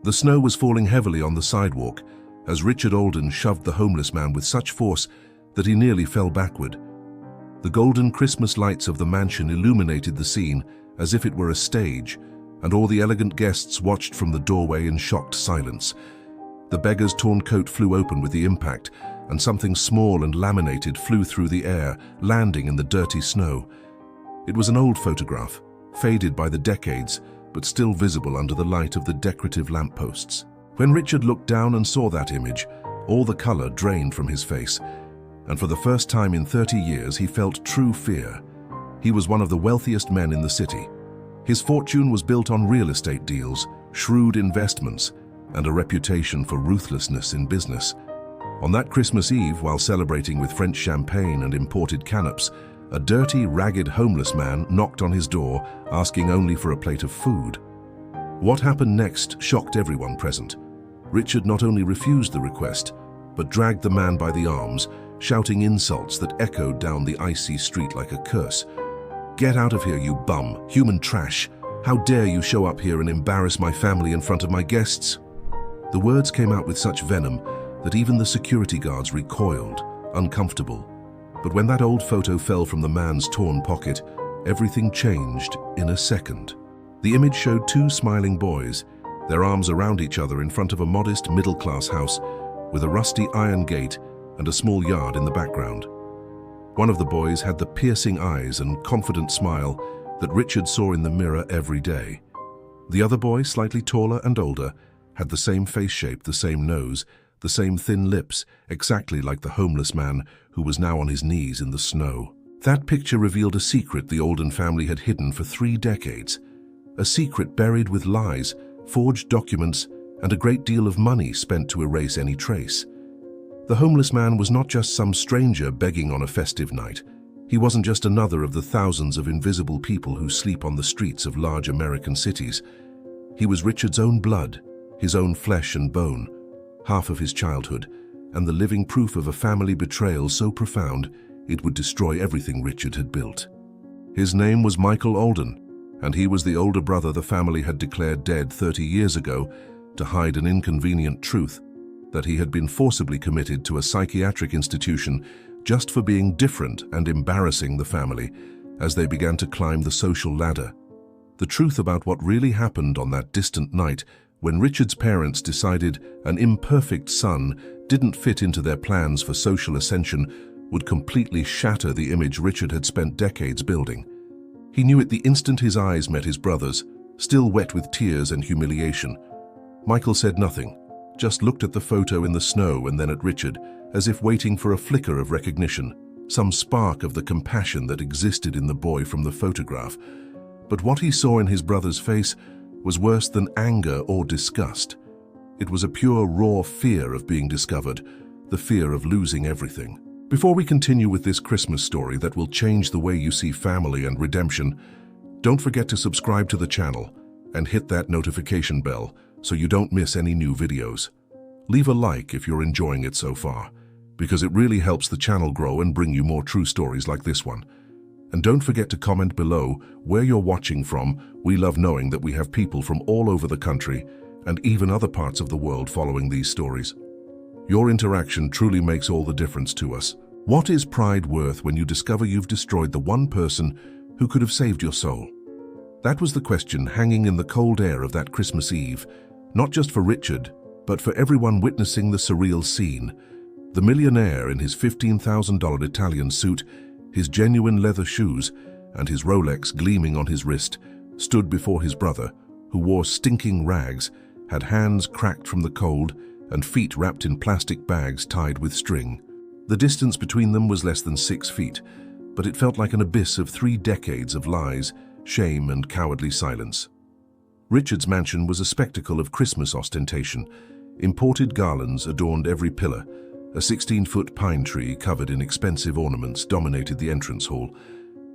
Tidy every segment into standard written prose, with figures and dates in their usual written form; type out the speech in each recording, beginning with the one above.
The snow was falling heavily on the sidewalk as Richard Alden shoved the homeless man with such force that he nearly fell backward. The golden Christmas lights of the mansion illuminated the scene as if it were a stage, and all the elegant guests watched from the doorway in shocked silence. The beggar's torn coat flew open with the impact, and something small and laminated flew through the air, landing in the dirty snow. It was an old photograph, faded by the decades, but still visible under the light of the decorative lampposts. When Richard looked down and saw that image, all the color drained from his face, and for the first time in 30 years he felt true fear. He was one of the wealthiest men in the city. His fortune was built on real estate deals, shrewd investments, and a reputation for ruthlessness in business. On that Christmas Eve, while celebrating with French champagne and imported canops, a dirty, ragged homeless man knocked on his door, asking only for a plate of food. What happened next shocked everyone present. Richard not only refused the request, but dragged the man by the arms, shouting insults that echoed down the icy street like a curse. "Get out of here, you bum, human trash! How dare you show up here and embarrass my family in front of my guests?" The words came out with such venom that even the security guards recoiled, uncomfortable. But when that old photo fell from the man's torn pocket, everything changed in a second. The image showed two smiling boys, their arms around each other in front of a modest middle-class house with a rusty iron gate and a small yard in the background. One of the boys had the piercing eyes and confident smile that Richard saw in the mirror every day. The other boy, slightly taller and older, had the same face shape, the same nose, the same thin lips, exactly like the homeless man who was now on his knees in the snow. That picture revealed a secret the Alden family had hidden for 3 decades. A secret buried with lies, forged documents, and a great deal of money spent to erase any trace. The homeless man was not just some stranger begging on a festive night. He wasn't just another of the thousands of invisible people who sleep on the streets of large American cities. He was Richard's own blood, his own flesh and bone, half of his childhood, and the living proof of a family betrayal so profound it would destroy everything Richard had built. His name was Michael Alden, and he was the older brother the family had declared dead 30 years ago to hide an inconvenient truth, that he had been forcibly committed to a psychiatric institution just for being different and embarrassing the family as they began to climb the social ladder. The truth about what really happened on that distant night when Richard's parents decided an imperfect son didn't fit into their plans for social ascension would completely shatter the image Richard had spent decades building. He knew it the instant his eyes met his brother's, still wet with tears and humiliation. Michael said nothing, just looked at the photo in the snow and then at Richard, as if waiting for a flicker of recognition, some spark of the compassion that existed in the boy from the photograph. But what he saw in his brother's face was worse than anger or disgust. It was a pure, raw fear of being discovered, the fear of losing everything. Before we continue with this Christmas story that will change the way you see family and redemption, don't forget to subscribe to the channel and hit that notification bell so you don't miss any new videos. Leave a like if you're enjoying it so far, because it really helps the channel grow and bring you more true stories like this one. And don't forget to comment below where you're watching from. We love knowing that we have people from all over the country and even other parts of the world following these stories. Your interaction truly makes all the difference to us. What is pride worth when you discover you've destroyed the one person who could have saved your soul? That was the question hanging in the cold air of that Christmas Eve, not just for Richard, but for everyone witnessing the surreal scene. The millionaire in his $15,000 Italian suit, his genuine leather shoes, and his Rolex gleaming on his wrist, stood before his brother, who wore stinking rags, had hands cracked from the cold, and feet wrapped in plastic bags tied with string. The distance between them was less than 6 feet, but it felt like an abyss of 3 decades of lies, shame, and cowardly silence. Richard's mansion was a spectacle of Christmas ostentation. Imported garlands adorned every pillar. A 16-foot pine tree covered in expensive ornaments dominated the entrance hall,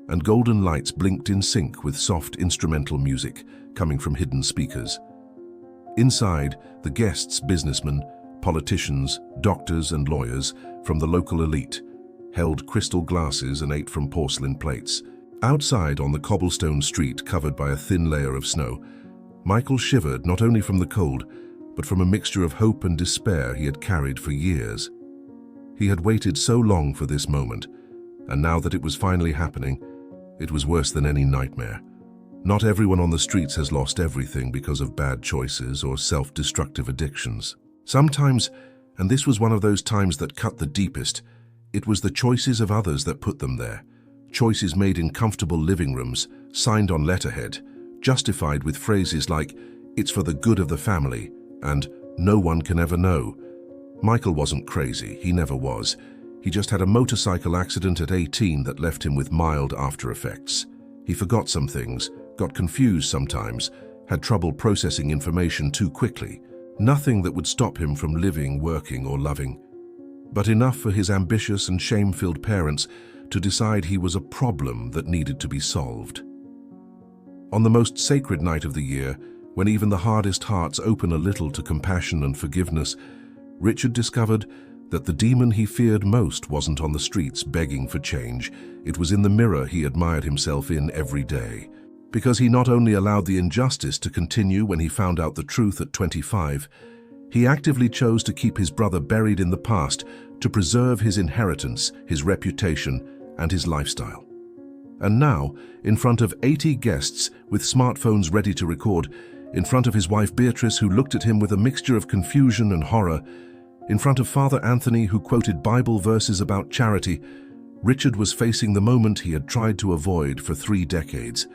and golden lights blinked in sync with soft instrumental music coming from hidden speakers. Inside, the guests, businessmen, politicians, doctors, and lawyers from the local elite held crystal glasses and ate from porcelain plates. Outside on the cobblestone street covered by a thin layer of snow, Michael shivered not only from the cold, but from a mixture of hope and despair he had carried for years. He had waited so long for this moment, and now that it was finally happening, it was worse than any nightmare. Not everyone on the streets has lost everything because of bad choices or self-destructive addictions. Sometimes, and this was one of those times that cut the deepest, it was the choices of others that put them there. Choices made in comfortable living rooms, signed on letterhead, justified with phrases like, "It's for the good of the family," and "No one can ever know." Michael wasn't crazy, he never was. He just had a motorcycle accident at 18 that left him with mild after effects. He forgot some things, got confused sometimes, had trouble processing information too quickly. Nothing that would stop him from living, working, or loving. But enough for his ambitious and shame-filled parents to decide he was a problem that needed to be solved. On the most sacred night of the year, when even the hardest hearts open a little to compassion and forgiveness, Richard discovered that the demon he feared most wasn't on the streets begging for change. It was in the mirror he admired himself in every day. Because he not only allowed the injustice to continue when he found out the truth at 25, he actively chose to keep his brother buried in the past to preserve his inheritance, his reputation, and his lifestyle. And now, in front of 80 guests with smartphones ready to record, in front of his wife Beatrice, who looked at him with a mixture of confusion and horror, in front of Father Anthony, who quoted Bible verses about charity, Richard was facing the moment he had tried to avoid for 3 decades.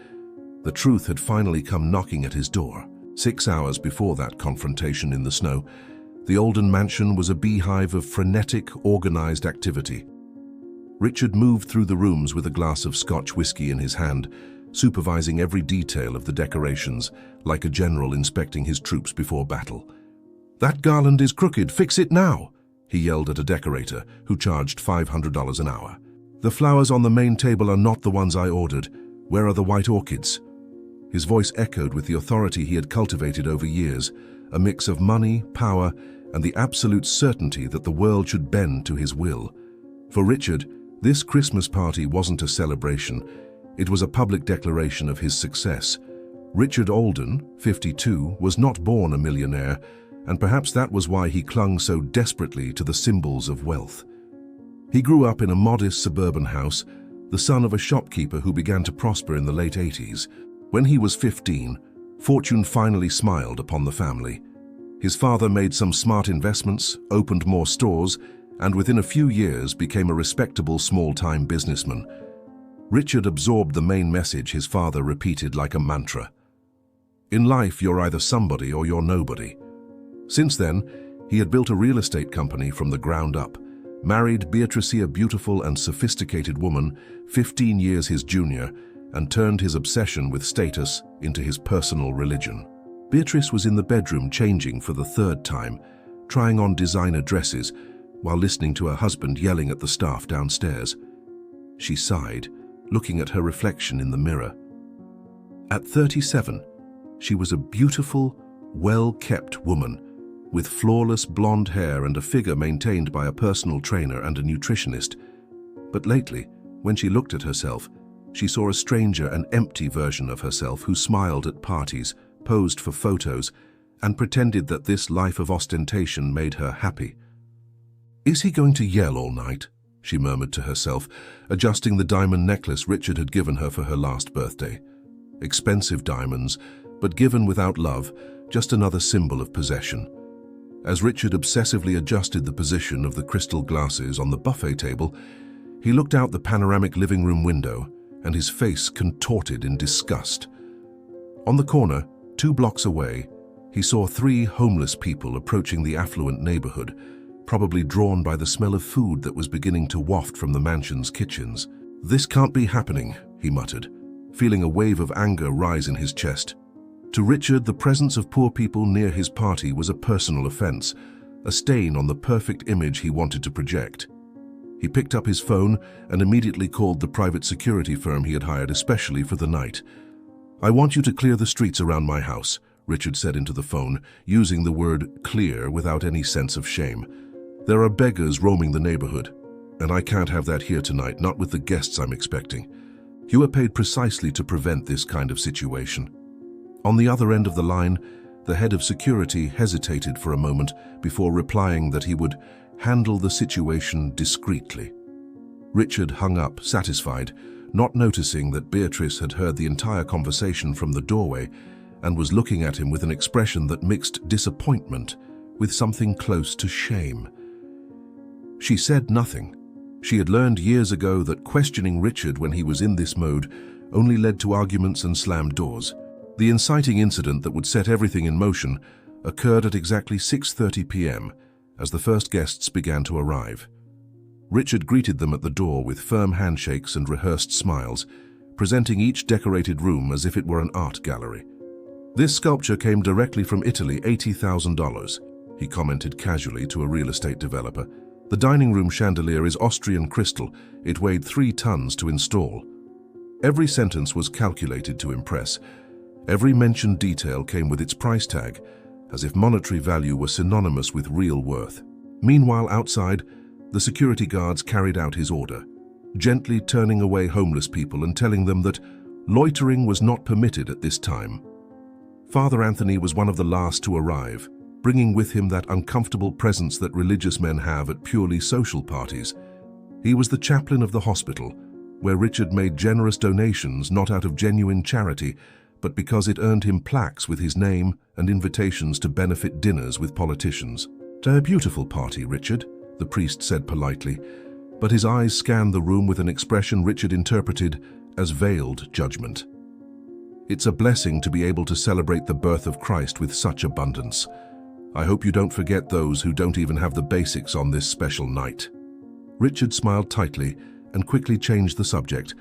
The truth had finally come knocking at his door. 6 hours before that confrontation in the snow, the Olden mansion was a beehive of frenetic, organized activity. Richard moved through the rooms with a glass of Scotch whiskey in his hand, supervising every detail of the decorations, like a general inspecting his troops before battle. "That garland is crooked, fix it now!" he yelled at a decorator who charged $500 an hour. "The flowers on the main table are not the ones I ordered. Where are the white orchids?" His voice echoed with the authority he had cultivated over years, a mix of money, power, and the absolute certainty that the world should bend to his will. For Richard, this Christmas party wasn't a celebration. It was a public declaration of his success. Richard Olden, 52, was not born a millionaire, and perhaps that was why he clung so desperately to the symbols of wealth. He grew up in a modest suburban house, the son of a shopkeeper who began to prosper in the late 80s. When he was 15, fortune finally smiled upon the family. His father made some smart investments, opened more stores, and within a few years became a respectable small-time businessman. Richard absorbed the main message his father repeated like a mantra. In life, you're either somebody or you're nobody. Since then, he had built a real estate company from the ground up, married Beatrice, a beautiful and sophisticated woman, 15 years his junior, and turned his obsession with status into his personal religion. Beatrice was in the bedroom changing for the 3rd time, trying on designer dresses, while listening to her husband yelling at the staff downstairs. She sighed, looking at her reflection in the mirror. At 37, she was a beautiful, well-kept woman, with flawless blonde hair and a figure maintained by a personal trainer and a nutritionist. But lately, when she looked at herself, she saw a stranger and empty version of herself who smiled at parties, posed for photos, and pretended that this life of ostentation made her happy. "Is he going to yell all night?" she murmured to herself, adjusting the diamond necklace Richard had given her for her last birthday. Expensive diamonds, but given without love, just another symbol of possession. As Richard obsessively adjusted the position of the crystal glasses on the buffet table, he looked out the panoramic living room window, and his face contorted in disgust. On the corner, 2 blocks away, he saw 3 homeless people approaching the affluent neighborhood, probably drawn by the smell of food that was beginning to waft from the mansion's kitchens. "This can't be happening," he muttered, feeling a wave of anger rise in his chest. To Richard, the presence of poor people near his party was a personal offense, a stain on the perfect image he wanted to project. He picked up his phone and immediately called the private security firm he had hired especially for the night. "I want you to clear the streets around my house," Richard said into the phone, using the word clear without any sense of shame. "There are beggars roaming the neighborhood, and I can't have that here tonight, not with the guests I'm expecting. You are paid precisely to prevent this kind of situation." On the other end of the line, The head of security hesitated for a moment before replying that he would handle the situation discreetly. Richard hung up, satisfied, not noticing that Beatrice had heard the entire conversation from the doorway and was looking at him with an expression that mixed disappointment with something close to shame. She said nothing. She had learned years ago that questioning Richard when he was in this mode only led to arguments and slammed doors. The inciting incident that would set everything in motion occurred at exactly 6:30 p.m. as the first guests began to arrive. Richard greeted them at the door with firm handshakes and rehearsed smiles, presenting each decorated room as if it were an art gallery. "This sculpture came directly from Italy, $80,000, he commented casually to a real estate developer. "The dining room chandelier is Austrian crystal. It weighed 3 tons to install." Every sentence was calculated to impress. Every mentioned detail came with its price tag, as if monetary value were synonymous with real worth. Meanwhile, outside, the security guards carried out his order, gently turning away homeless people and telling them that loitering was not permitted at this time. Father Anthony was one of the last to arrive, bringing with him that uncomfortable presence that religious men have at purely social parties. He was the chaplain of the hospital, where Richard made generous donations not out of genuine charity, but because it earned him plaques with his name and invitations to benefit dinners with politicians. "A beautiful party, Richard," the priest said politely, but his eyes scanned the room with an expression Richard interpreted as veiled judgment. "It's a blessing to be able to celebrate the birth of Christ with such abundance. I hope you don't forget those who don't even have the basics on this special night." Richard smiled tightly and quickly changed the subject,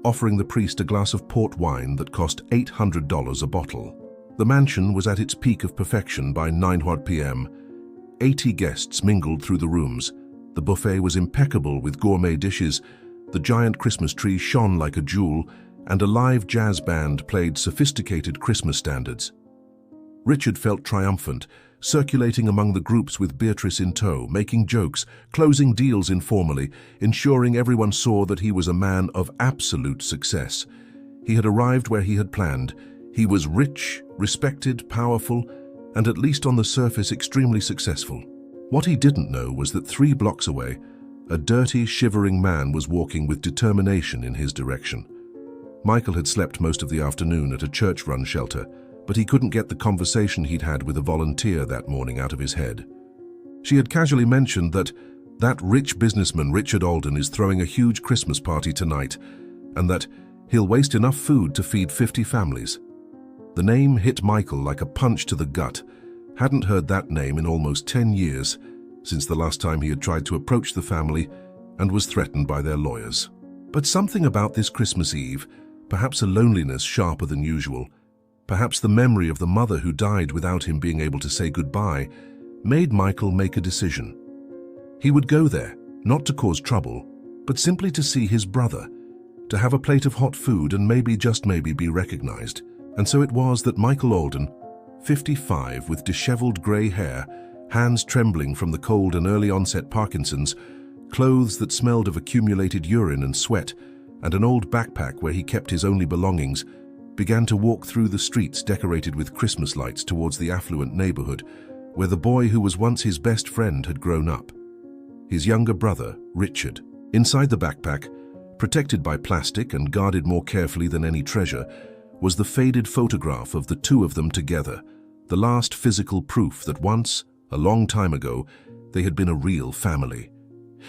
offering the priest a glass of port wine that cost $800 a bottle. The mansion was at its peak of perfection by 9 p.m. 80 guests mingled through the rooms. The buffet was impeccable with gourmet dishes, the giant Christmas tree shone like a jewel, and a live jazz band played sophisticated Christmas standards. Richard felt triumphant, circulating among the groups with Beatrice in tow, making jokes, closing deals informally, ensuring everyone saw that he was a man of absolute success. He had arrived where he had planned. He was rich, respected, powerful, and at least on the surface extremely successful. What he didn't know was that 3 blocks away, a dirty, shivering man was walking with determination in his direction. Michael had slept most of the afternoon at a church-run shelter, but he couldn't get the conversation he'd had with a volunteer that morning out of his head. She had casually mentioned that rich businessman Richard Alden is throwing a huge Christmas party tonight, and that he'll waste enough food to feed 50 families. The name hit Michael like a punch to the gut. Hadn't heard that name in almost 10 years, since the last time he had tried to approach the family and was threatened by their lawyers. But something about this Christmas Eve, perhaps a loneliness sharper than usual, perhaps the memory of the mother who died without him being able to say goodbye, made Michael make a decision. He would go there, not to cause trouble, but simply to see his brother, to have a plate of hot food and maybe, just maybe, be recognized. And so it was that Michael Alden, 55 with disheveled grey hair, hands trembling from the cold and early onset Parkinson's, clothes that smelled of accumulated urine and sweat, and an old backpack where he kept his only belongings, began to walk through the streets decorated with Christmas lights towards the affluent neighborhood where the boy who was once his best friend had grown up. His younger brother, Richard. Inside the backpack, protected by plastic and guarded more carefully than any treasure, was the faded photograph of the 2 of them together, the last physical proof that once, a long time ago, they had been a real family.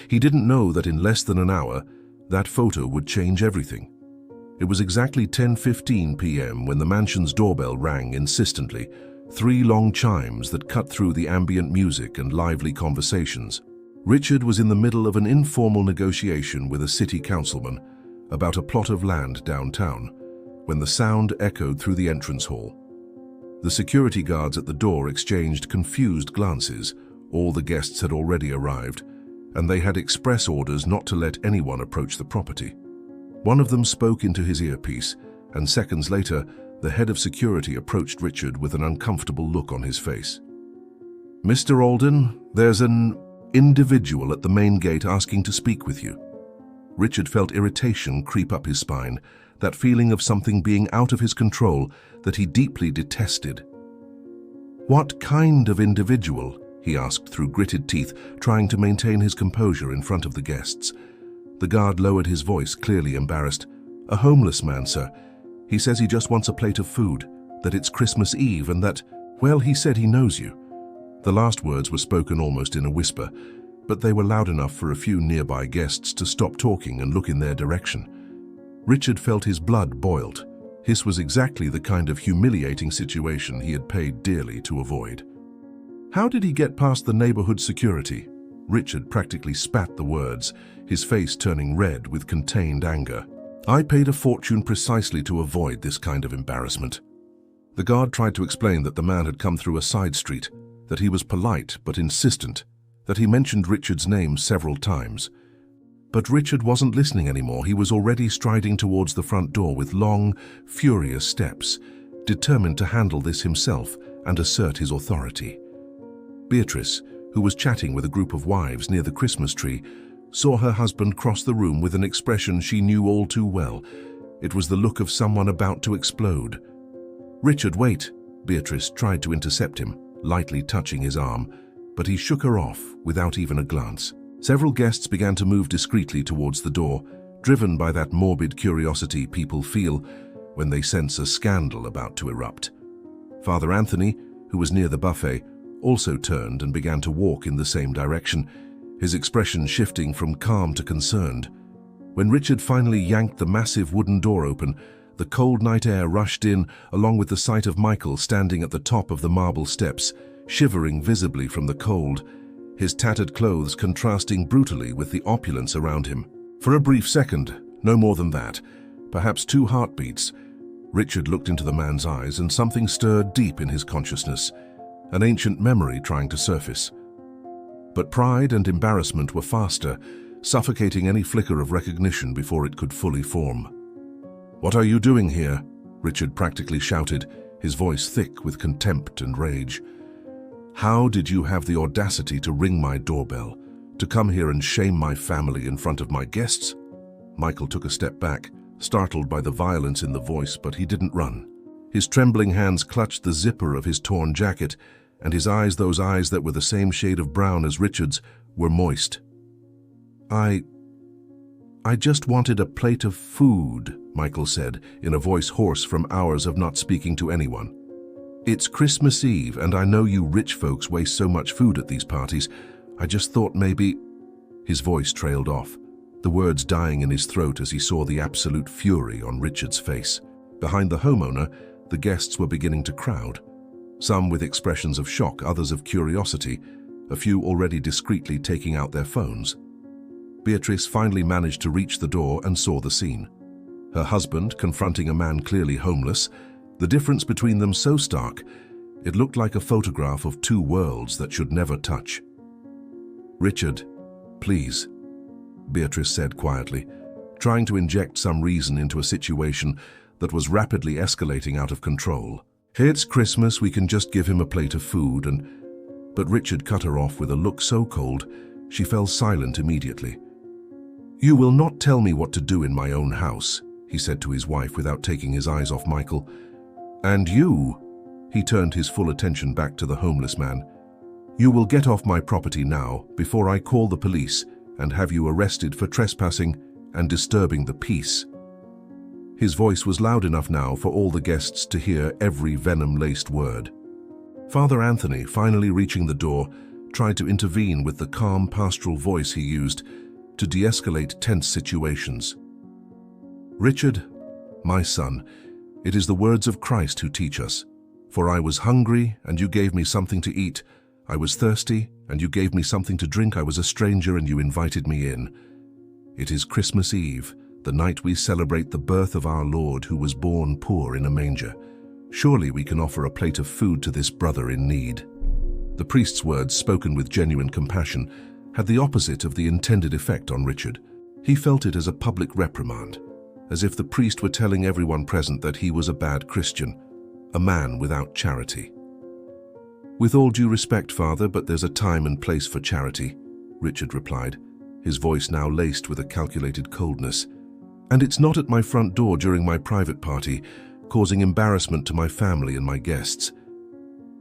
He didn't know that in less than an hour, that photo would change everything. It was exactly 10:15 p.m. when the mansion's doorbell rang insistently, 3 long chimes that cut through the ambient music and lively conversations. Richard was in the middle of an informal negotiation with a city councilman about a plot of land downtown, when the sound echoed through the entrance hall. The security guards at the door exchanged confused glances. All the guests had already arrived, and they had express orders not to let anyone approach the property. One of them spoke into his earpiece, and seconds later, the head of security approached Richard with an uncomfortable look on his face. "Mr. Alden, there's an individual at the main gate asking to speak with you." Richard felt irritation creep up his spine, that feeling of something being out of his control that he deeply detested. "What kind of individual?" he asked through gritted teeth, trying to maintain his composure in front of the guests. The guard lowered his voice, clearly embarrassed. "A homeless man, sir. He says he just wants a plate of food, that it's Christmas Eve and that, well, he said he knows you." The last words were spoken almost in a whisper, but they were loud enough for a few nearby guests to stop talking and look in their direction. Richard felt his blood boiled. This was exactly the kind of humiliating situation he had paid dearly to avoid. "How did he get past the neighborhood security?" Richard practically spat the words, his face turning red with contained anger. "I paid a fortune precisely to avoid this kind of embarrassment." The guard tried to explain that the man had come through a side street, that he was polite but insistent, that he mentioned Richard's name several times. But Richard wasn't listening anymore. He was already striding towards the front door with long, furious steps, determined to handle this himself and assert his authority. Beatrice, who was chatting with a group of wives near the Christmas tree, saw her husband cross the room with an expression she knew all too well. It was the look of someone about to explode. "Richard, wait!" Beatrice tried to intercept him, lightly touching his arm, but he shook her off without even a glance. Several guests began to move discreetly towards the door, driven by that morbid curiosity people feel when they sense a scandal about to erupt. Father Anthony, who was near the buffet, also turned and began to walk in the same direction, his expression shifting from calm to concerned. When Richard finally yanked the massive wooden door open, the cold night air rushed in, along with the sight of Michael standing at the top of the marble steps, shivering visibly from the cold, his tattered clothes contrasting brutally with the opulence around him. For a brief second, no more than that, perhaps 2 heartbeats, Richard looked into the man's eyes and something stirred deep in his consciousness, an ancient memory trying to surface. But pride and embarrassment were faster, suffocating any flicker of recognition before it could fully form. "What are you doing here?" Richard practically shouted, his voice thick with contempt and rage. "How did you have the audacity to ring my doorbell, to come here and shame my family in front of my guests?" Michael took a step back, startled by the violence in the voice, but he didn't run. His trembling hands clutched the zipper of his torn jacket, and his eyes, those eyes that were the same shade of brown as Richard's, were moist. I just wanted a plate of food," Michael said, in a voice hoarse from hours of not speaking to anyone. "It's Christmas Eve, and I know you rich folks waste so much food at these parties. I just thought maybe—" His voice trailed off, the words dying in his throat as he saw the absolute fury on Richard's face. Behind the homeowner, the guests were beginning to crowd, some with expressions of shock, others of curiosity, a few already discreetly taking out their phones. Beatrice finally managed to reach the door and saw the scene. Her husband confronting a man clearly homeless, the difference between them so stark, it looked like a photograph of 2 worlds that should never touch. "Richard, please," Beatrice said quietly, trying to inject some reason into a situation that was rapidly escalating out of control. "It's Christmas, we can just give him a plate of food and—" But Richard cut her off with a look so cold, she fell silent immediately. "You will not tell me what to do in my own house," he said to his wife without taking his eyes off Michael. "And you," he turned his full attention back to the homeless man, "you will get off my property now before I call the police and have you arrested for trespassing and disturbing the peace." His voice was loud enough now for all the guests to hear every venom-laced word. Father Anthony, finally reaching the door, tried to intervene with the calm pastoral voice he used to de-escalate tense situations. "Richard, my son, it is the words of Christ who teach us. For I was hungry, and you gave me something to eat. I was thirsty, and you gave me something to drink. I was a stranger, and you invited me in. It is Christmas Eve, the night we celebrate the birth of our Lord who was born poor in a manger. Surely we can offer a plate of food to this brother in need." The priest's words, spoken with genuine compassion, had the opposite of the intended effect on Richard. He felt it as a public reprimand, as if the priest were telling everyone present that he was a bad Christian, a man without charity. "With all due respect, Father, but there's a time and place for charity," Richard replied, his voice now laced with a calculated coldness. "And it's not at my front door during my private party, causing embarrassment to my family and my guests."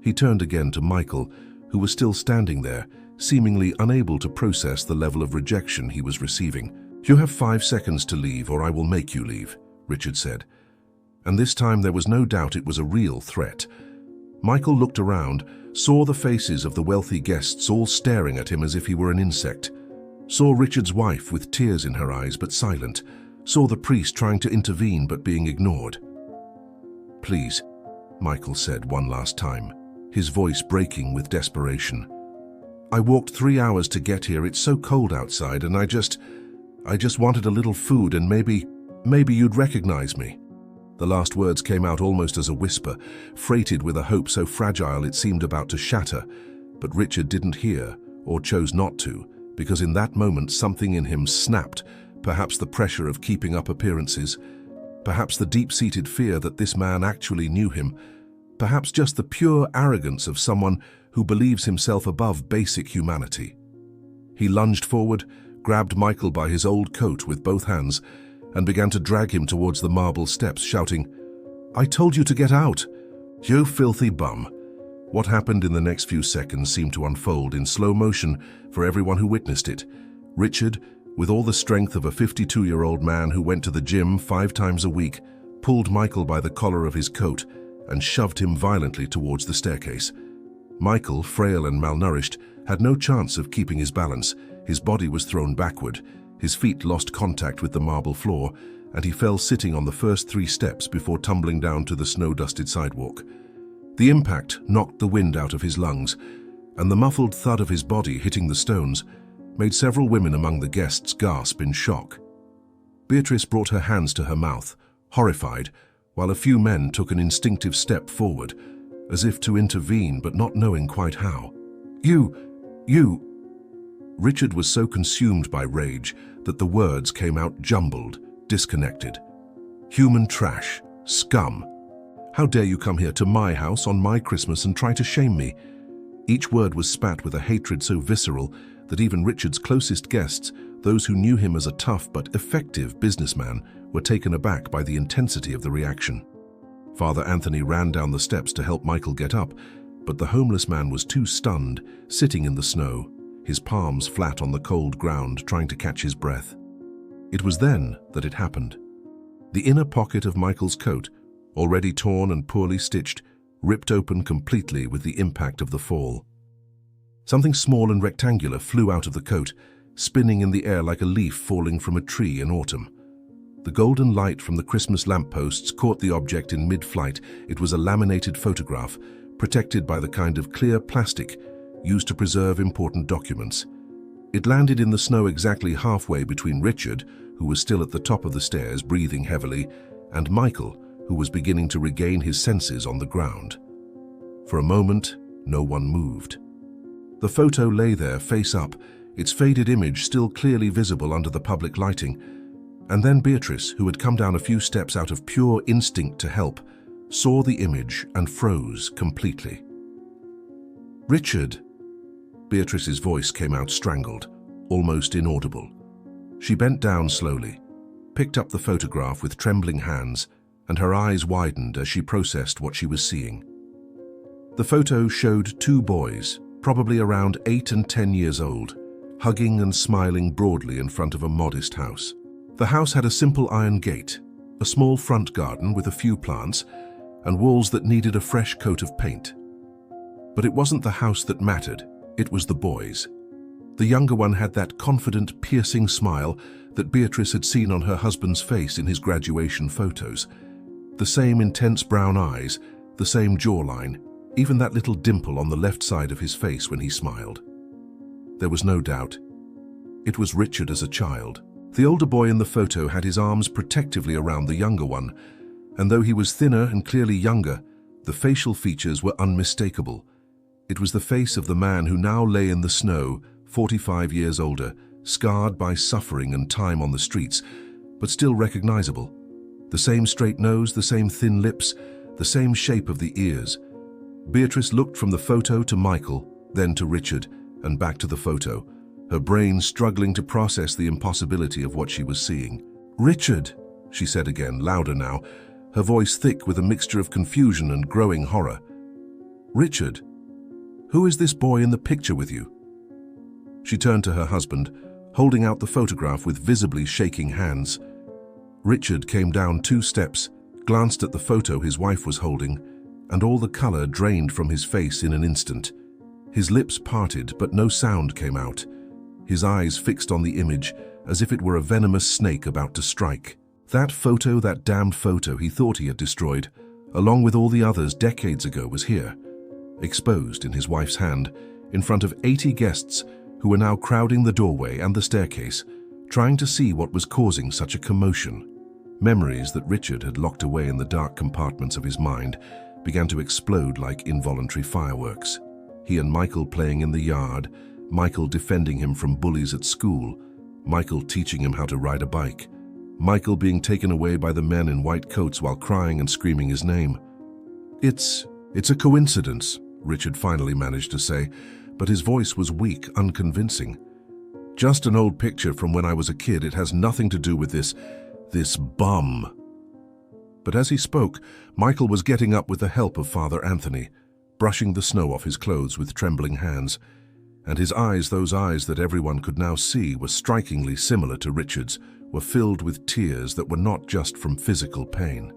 He turned again to Michael, who was still standing there, seemingly unable to process the level of rejection he was receiving. "You have 5 seconds to leave, or I will make you leave," Richard said. And this time there was no doubt it was a real threat. Michael looked around, saw the faces of the wealthy guests all staring at him as if he were an insect, saw Richard's wife with tears in her eyes but silent, saw the priest trying to intervene but being ignored. "Please," Michael said one last time, his voice breaking with desperation. "I walked 3 hours to get here. It's so cold outside, and I just wanted a little food, and maybe you'd recognize me." The last words came out almost as a whisper, freighted with a hope so fragile it seemed about to shatter. But Richard didn't hear, or chose not to, because in that moment something in him snapped, perhaps the pressure of keeping up appearances, perhaps the deep-seated fear that this man actually knew him, perhaps just the pure arrogance of someone who believes himself above basic humanity. He lunged forward, grabbed Michael by his old coat with both hands, and began to drag him towards the marble steps, shouting, "I told you to get out! You filthy bum!" What happened in the next few seconds seemed to unfold in slow motion for everyone who witnessed it. Richard, with all the strength of a 52-year-old man who went to the gym 5 times a week, pulled Michael by the collar of his coat and shoved him violently towards the staircase. Michael, frail and malnourished, had no chance of keeping his balance. His body was thrown backward. His feet lost contact with the marble floor, and he fell sitting on the first 3 steps before tumbling down to the snow-dusted sidewalk. The impact knocked the wind out of his lungs, and the muffled thud of his body hitting the stones made several women among the guests gasp in shock. Beatrice brought her hands to her mouth, horrified, while a few men took an instinctive step forward, as if to intervene but not knowing quite how. You... Richard was so consumed by rage that the words came out jumbled, disconnected. "Human trash, scum. How dare you come here to my house on my Christmas and try to shame me?" Each word was spat with a hatred so visceral that even Richard's closest guests, those who knew him as a tough but effective businessman, were taken aback by the intensity of the reaction. Father Anthony ran down the steps to help Michael get up, but the homeless man was too stunned, sitting in the snow, his palms flat on the cold ground, trying to catch his breath. It was then that it happened. The inner pocket of Michael's coat, already torn and poorly stitched, ripped open completely with the impact of the fall. Something small and rectangular flew out of the coat, spinning in the air like a leaf falling from a tree in autumn. The golden light from the Christmas lampposts caught the object in mid-flight. It was a laminated photograph, protected by the kind of clear plastic used to preserve important documents. It landed in the snow exactly halfway between Richard, who was still at the top of the stairs breathing heavily, and Michael, who was beginning to regain his senses on the ground. For a moment, no one moved. The photo lay there face up, its faded image still clearly visible under the public lighting, and then Beatrice, who had come down a few steps out of pure instinct to help, saw the image and froze completely. "Richard!" Beatrice's voice came out strangled, almost inaudible. She bent down slowly, picked up the photograph with trembling hands, and her eyes widened as she processed what she was seeing. The photo showed 2 boys, probably around 8 and 10 years old, hugging and smiling broadly in front of a modest house. The house had a simple iron gate, a small front garden with a few plants, and walls that needed a fresh coat of paint. But it wasn't the house that mattered. It was the boys. The younger one had that confident, piercing smile that Beatrice had seen on her husband's face in his graduation photos. The same intense brown eyes, the same jawline, even that little dimple on the left side of his face when he smiled. There was no doubt. It was Richard as a child. The older boy in the photo had his arms protectively around the younger one, and though he was thinner and clearly younger, the facial features were unmistakable. It was the face of the man who now lay in the snow, 45 years older, scarred by suffering and time on the streets, but still recognizable. The same straight nose, the same thin lips, the same shape of the ears. Beatrice looked from the photo to Michael, then to Richard, and back to the photo, her brain struggling to process the impossibility of what she was seeing. "Richard," she said again, louder now, her voice thick with a mixture of confusion and growing horror. "Richard, who is this boy in the picture with you?" She turned to her husband, holding out the photograph with visibly shaking hands. Richard came down 2 steps, glanced at the photo his wife was holding, and all the color drained from his face in an instant. His lips parted, but no sound came out. His eyes fixed on the image, as if it were a venomous snake about to strike. That photo, that damned photo he thought he had destroyed, along with all the others decades ago, was here, exposed in his wife's hand, in front of 80 guests who were now crowding the doorway and the staircase, trying to see what was causing such a commotion. Memories that Richard had locked away in the dark compartments of his mind began to explode like involuntary fireworks. He and Michael playing in the yard, Michael defending him from bullies at school, Michael teaching him how to ride a bike, Michael being taken away by the men in white coats while crying and screaming his name. It's a coincidence," Richard finally managed to say, but his voice was weak, unconvincing. "Just an old picture from when I was a kid. It has nothing to do with this bum." But as he spoke, Michael was getting up with the help of Father Anthony, brushing the snow off his clothes with trembling hands, and his eyes, those eyes that everyone could now see were strikingly similar to Richard's, were filled with tears that were not just from physical pain.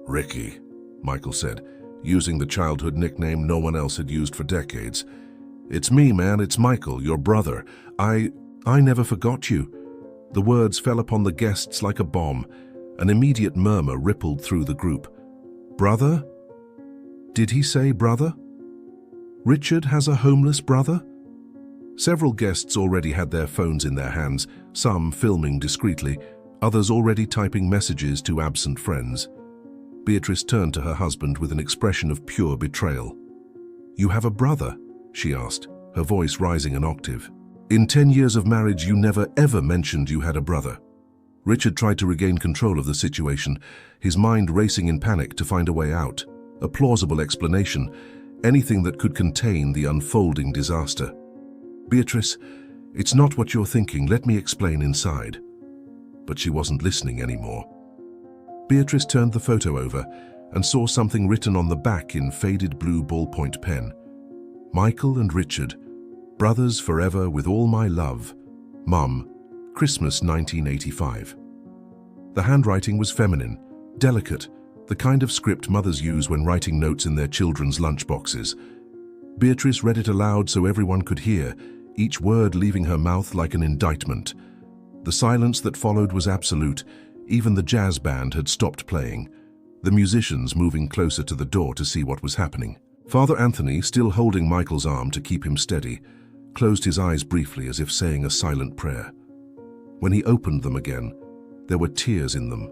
"Ricky," Michael said, using the childhood nickname no one else had used for decades. "It's me, man, it's Michael, your brother. I never forgot you." The words fell upon the guests like a bomb. An immediate murmur rippled through the group. "Brother? Did he say brother? Richard has a homeless brother?" Several guests already had their phones in their hands, some filming discreetly, others already typing messages to absent friends. Beatrice turned to her husband with an expression of pure betrayal. "You have a brother?" she asked, her voice rising an octave. "In 10 years of marriage, you never ever mentioned you had a brother." Richard tried to regain control of the situation, his mind racing in panic to find a way out, a plausible explanation, anything that could contain the unfolding disaster. "Beatrice, it's not what you're thinking. Let me explain inside." But she wasn't listening anymore. Beatrice turned the photo over and saw something written on the back in faded blue ballpoint pen. "Michael and Richard, brothers forever with all my love. Mum, Christmas 1985. The handwriting was feminine, delicate, the kind of script mothers use when writing notes in their children's lunchboxes. Beatrice read it aloud so everyone could hear, each word leaving her mouth like an indictment. The silence that followed was absolute. Even the jazz band had stopped playing, the musicians moving closer to the door to see what was happening. Father Anthony, still holding Michael's arm to keep him steady, closed his eyes briefly as if saying a silent prayer. When he opened them again, there were tears in them.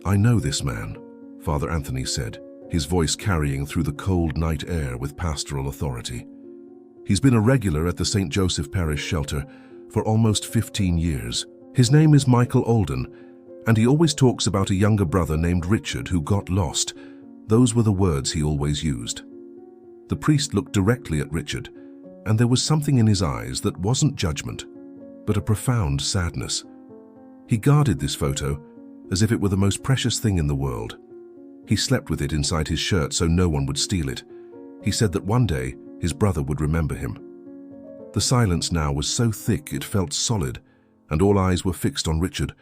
"I know this man," Father Anthony said, his voice carrying through the cold night air with pastoral authority. "He's been a regular at the St. Joseph Parish shelter for almost 15 years. His name is Michael Alden, and he always talks about a younger brother named Richard who got lost. Those were the words he always used." The priest looked directly at Richard, and there was something in his eyes that wasn't judgment, but a profound sadness. He guarded this photo as if it were the most precious thing in the world. He slept with it inside his shirt so no one would steal it. He said that one day his brother would remember him. The silence now was so thick it felt solid, and all eyes were fixed on Richard,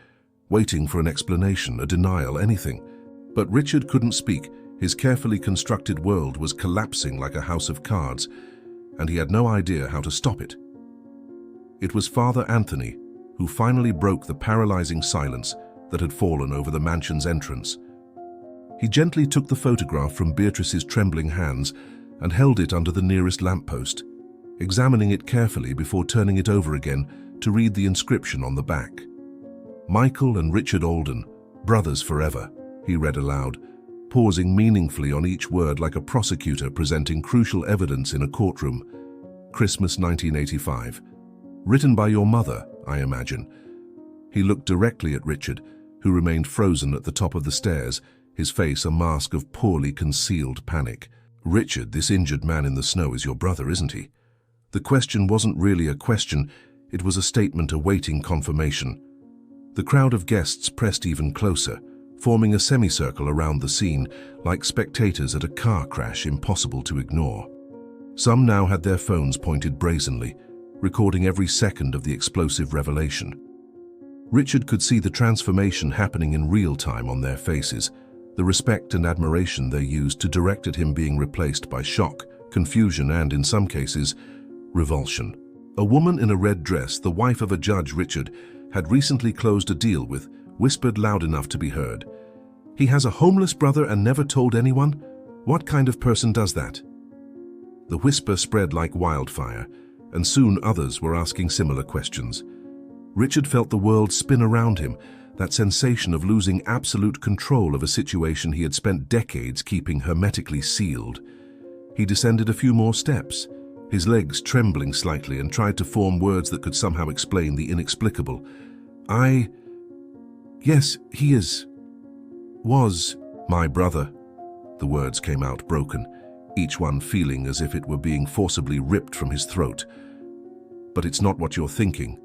waiting for an explanation, a denial, anything. But Richard couldn't speak. His carefully constructed world was collapsing like a house of cards, and he had no idea how to stop it. It was Father Anthony who finally broke the paralyzing silence that had fallen over the mansion's entrance. He gently took the photograph from Beatrice's trembling hands and held it under the nearest lamppost, examining it carefully before turning it over again to read the inscription on the back. "Michael and Richard Alden, brothers forever," he read aloud, pausing meaningfully on each word like a prosecutor presenting crucial evidence in a courtroom. "Christmas 1985. Written by your mother, I imagine." He looked directly at Richard, who remained frozen at the top of the stairs, his face a mask of poorly concealed panic. "Richard, this injured man in the snow is your brother, isn't he?" The question wasn't really a question, it was a statement awaiting confirmation. The crowd of guests pressed even closer, forming a semicircle around the scene, like spectators at a car crash impossible to ignore. Some now had their phones pointed brazenly, recording every second of the explosive revelation. Richard could see the transformation happening in real time on their faces, the respect and admiration they used to direct at him being replaced by shock, confusion, and, in some cases, revulsion. A woman in a red dress, the wife of a judge Richard had recently closed a deal with, whispered loud enough to be heard. "He has a homeless brother and never told anyone? What kind of person does that?" The whisper spread like wildfire, and soon others were asking similar questions. Richard felt the world spin around him, that sensation of losing absolute control of a situation he had spent decades keeping hermetically sealed. He descended a few more steps, his legs trembling slightly, and tried to form words that could somehow explain the inexplicable. Yes, he was my brother." The words came out broken, each one feeling as if it were being forcibly ripped from his throat. "But it's not what you're thinking.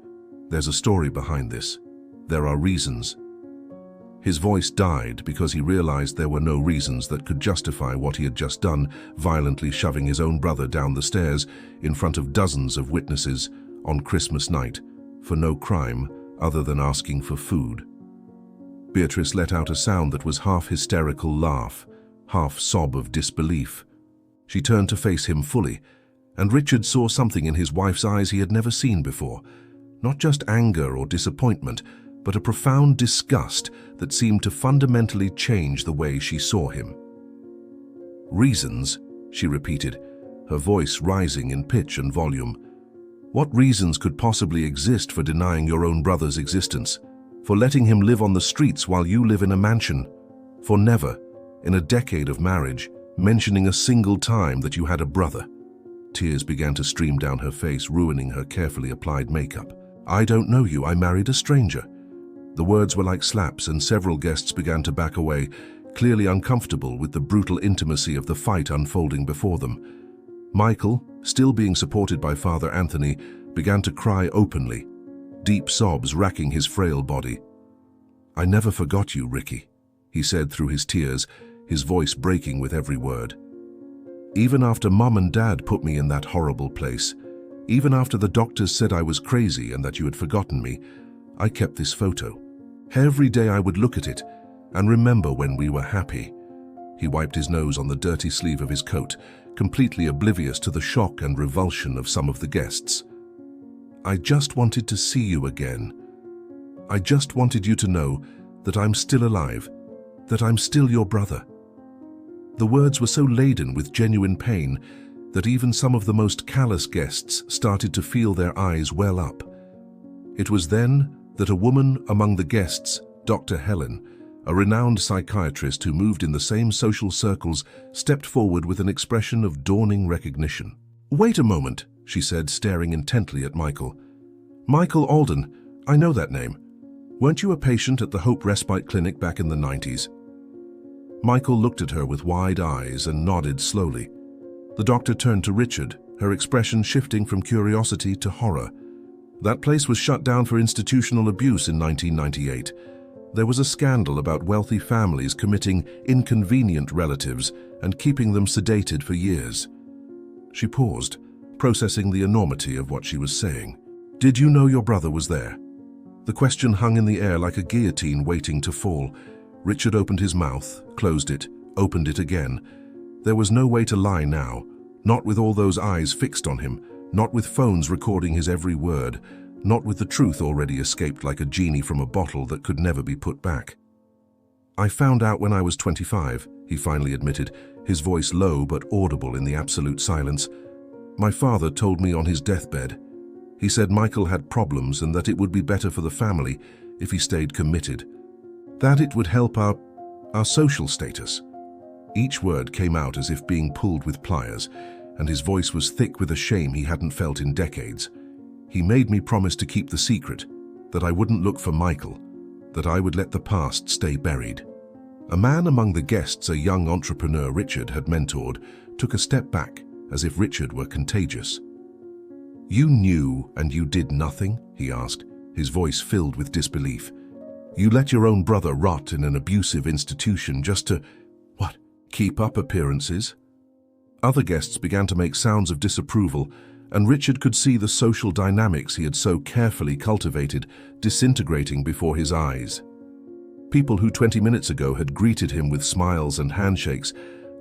There's a story behind this. There are reasons." His voice died because he realized there were no reasons that could justify what he had just done, violently shoving his own brother down the stairs in front of dozens of witnesses on Christmas night, for no crime other than asking for food. Beatrice let out a sound that was half hysterical laugh, half sob of disbelief. She turned to face him fully, and Richard saw something in his wife's eyes he had never seen before. Not just anger or disappointment, but a profound disgust that seemed to fundamentally change the way she saw him. "Reasons?" she repeated, her voice rising in pitch and volume. "What reasons could possibly exist for denying your own brother's existence? For letting him live on the streets while you live in a mansion? For never, in a decade of marriage, mentioning a single time that you had a brother?" Tears began to stream down her face, ruining her carefully applied makeup. "I don't know you. I married a stranger." The words were like slaps, and several guests began to back away, clearly uncomfortable with the brutal intimacy of the fight unfolding before them. Michael, still being supported by Father Anthony, began to cry openly, deep sobs racking his frail body. "I never forgot you, Ricky," he said through his tears, his voice breaking with every word. "Even after Mom and Dad put me in that horrible place, even after the doctors said I was crazy and that you had forgotten me, I kept this photo. Every day I would look at it and remember when we were happy." He wiped his nose on the dirty sleeve of his coat, completely oblivious to the shock and revulsion of some of the guests. "I just wanted to see you again. I just wanted you to know that I'm still alive, that I'm still your brother." The words were so laden with genuine pain that even some of the most callous guests started to feel their eyes well up. It was then that a woman among the guests, Dr. Helen, a renowned psychiatrist who moved in the same social circles, stepped forward with an expression of dawning recognition. "Wait a moment," she said, staring intently at Michael. "Michael Alden, I know that name. Weren't you a patient at the Hope Respite Clinic back in the 90s? Michael looked at her with wide eyes and nodded slowly. The doctor turned to Richard, her expression shifting from curiosity to horror. "That place was shut down for institutional abuse in 1998. There was a scandal about wealthy families committing inconvenient relatives and keeping them sedated for years." She paused, processing the enormity of what she was saying. "Did you know your brother was there?" The question hung in the air like a guillotine waiting to fall. Richard opened his mouth, closed it, opened it again. There was no way to lie now, not with all those eyes fixed on him, not with phones recording his every word, not with the truth already escaped like a genie from a bottle that could never be put back. "I found out when I was 25, he finally admitted, his voice low but audible in the absolute silence. "My father told me on his deathbed. He said Michael had problems and that it would be better for the family if he stayed committed. That it would help our social status." Each word came out as if being pulled with pliers, and his voice was thick with a shame he hadn't felt in decades. "He made me promise to keep the secret, that I wouldn't look for Michael, that I would let the past stay buried." A man among the guests, a young entrepreneur Richard had mentored, took a step back, as if Richard were contagious. "You knew and you did nothing?" he asked, his voice filled with disbelief. You let your own brother rot in an abusive institution just to, what, keep up appearances? Other guests began to make sounds of disapproval, and Richard could see the social dynamics he had so carefully cultivated disintegrating before his eyes. People who 20 minutes ago had greeted him with smiles and handshakes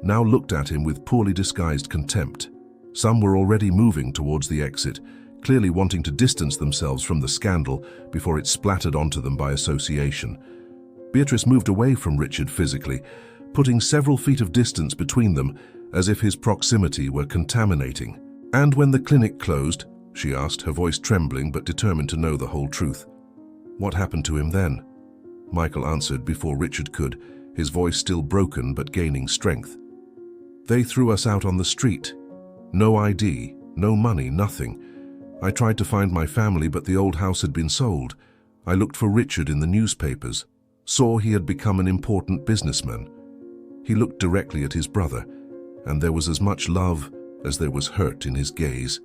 now looked at him with poorly disguised contempt. Some were already moving towards the exit, clearly wanting to distance themselves from the scandal before it splattered onto them by association. Beatrice moved away from Richard physically, putting several feet of distance between them as if his proximity were contaminating. "And when the clinic closed?" she asked, her voice trembling but determined to know the whole truth. "What happened to him then?" Michael answered before Richard could, his voice still broken but gaining strength. "They threw us out on the street. No ID, no money, nothing. I tried to find my family, but the old house had been sold. I looked for Richard in the newspapers, saw he had become an important businessman. He looked directly at his brother, and there was as much love as there was hurt in his gaze.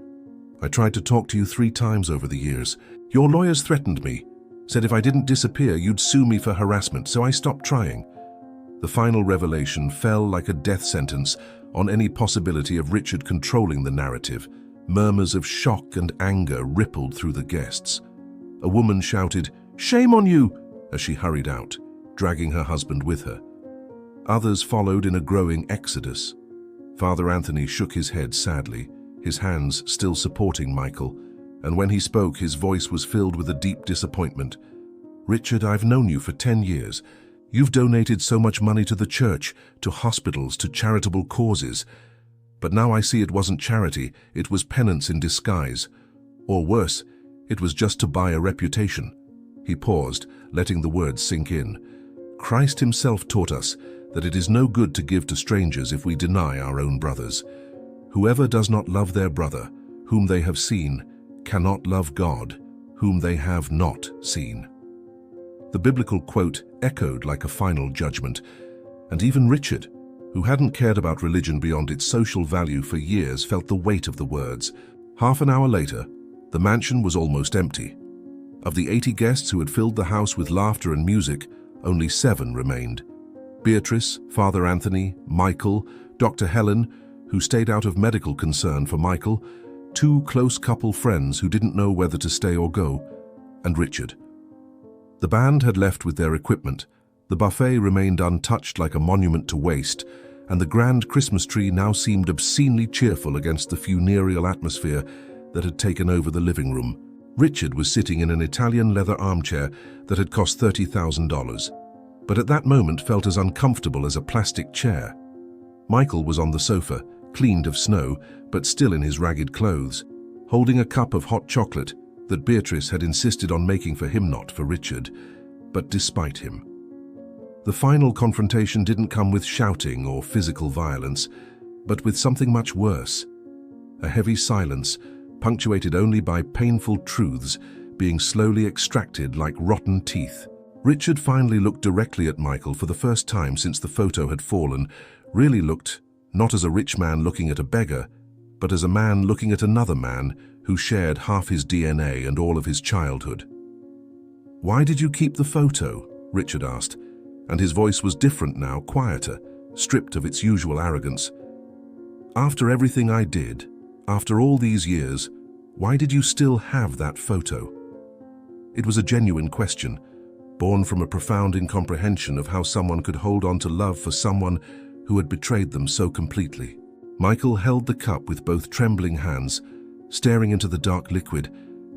I tried to talk to you 3 times over the years. Your lawyers threatened me, said if I didn't disappear, you'd sue me for harassment, so I stopped trying." The final revelation fell like a death sentence on any possibility of Richard controlling the narrative. Murmurs of shock and anger rippled through the guests. A woman shouted, "Shame on you!" as she hurried out, dragging her husband with her. Others followed in a growing exodus. Father Anthony shook his head sadly, his hands still supporting Michael, and when he spoke, his voice was filled with a deep disappointment. "Richard, I've known you for 10 years. You've donated so much money to the church, to hospitals, to charitable causes. But now I see it wasn't charity, it was penance in disguise. Or worse, it was just to buy a reputation." He paused, letting the words sink in. "Christ himself taught us that it is no good to give to strangers if we deny our own brothers. Whoever does not love their brother, whom they have seen, cannot love God, whom they have not seen." The biblical quote echoed like a final judgment, and even Richard, who hadn't cared about religion beyond its social value for years, felt the weight of the words. Half an hour later, the mansion was almost empty. Of the 80 guests who had filled the house with laughter and music, only 7 remained. Beatrice, Father Anthony, Michael, Dr. Helen, who stayed out of medical concern for Michael, 2 close couple friends who didn't know whether to stay or go, and Richard. The band had left with their equipment. The buffet remained untouched like a monument to waste, and the grand Christmas tree now seemed obscenely cheerful against the funereal atmosphere that had taken over the living room. Richard was sitting in an Italian leather armchair that had cost $30,000, but at that moment felt as uncomfortable as a plastic chair. Michael was on the sofa, cleaned of snow, but still in his ragged clothes, holding a cup of hot chocolate that Beatrice had insisted on making for him, not for Richard, but despite him. The final confrontation didn't come with shouting or physical violence, but with something much worse. A heavy silence, punctuated only by painful truths being slowly extracted like rotten teeth. Richard finally looked directly at Michael for the first time since the photo had fallen, really looked not as a rich man looking at a beggar, but as a man looking at another man who shared half his DNA and all of his childhood. "Why did you keep the photo?" Richard asked, and his voice was different now, quieter, stripped of its usual arrogance. "After everything I did, after all these years, why did you still have that photo?" It was a genuine question, born from a profound incomprehension of how someone could hold on to love for someone who had betrayed them so completely. Michael held the cup with both trembling hands, staring into the dark liquid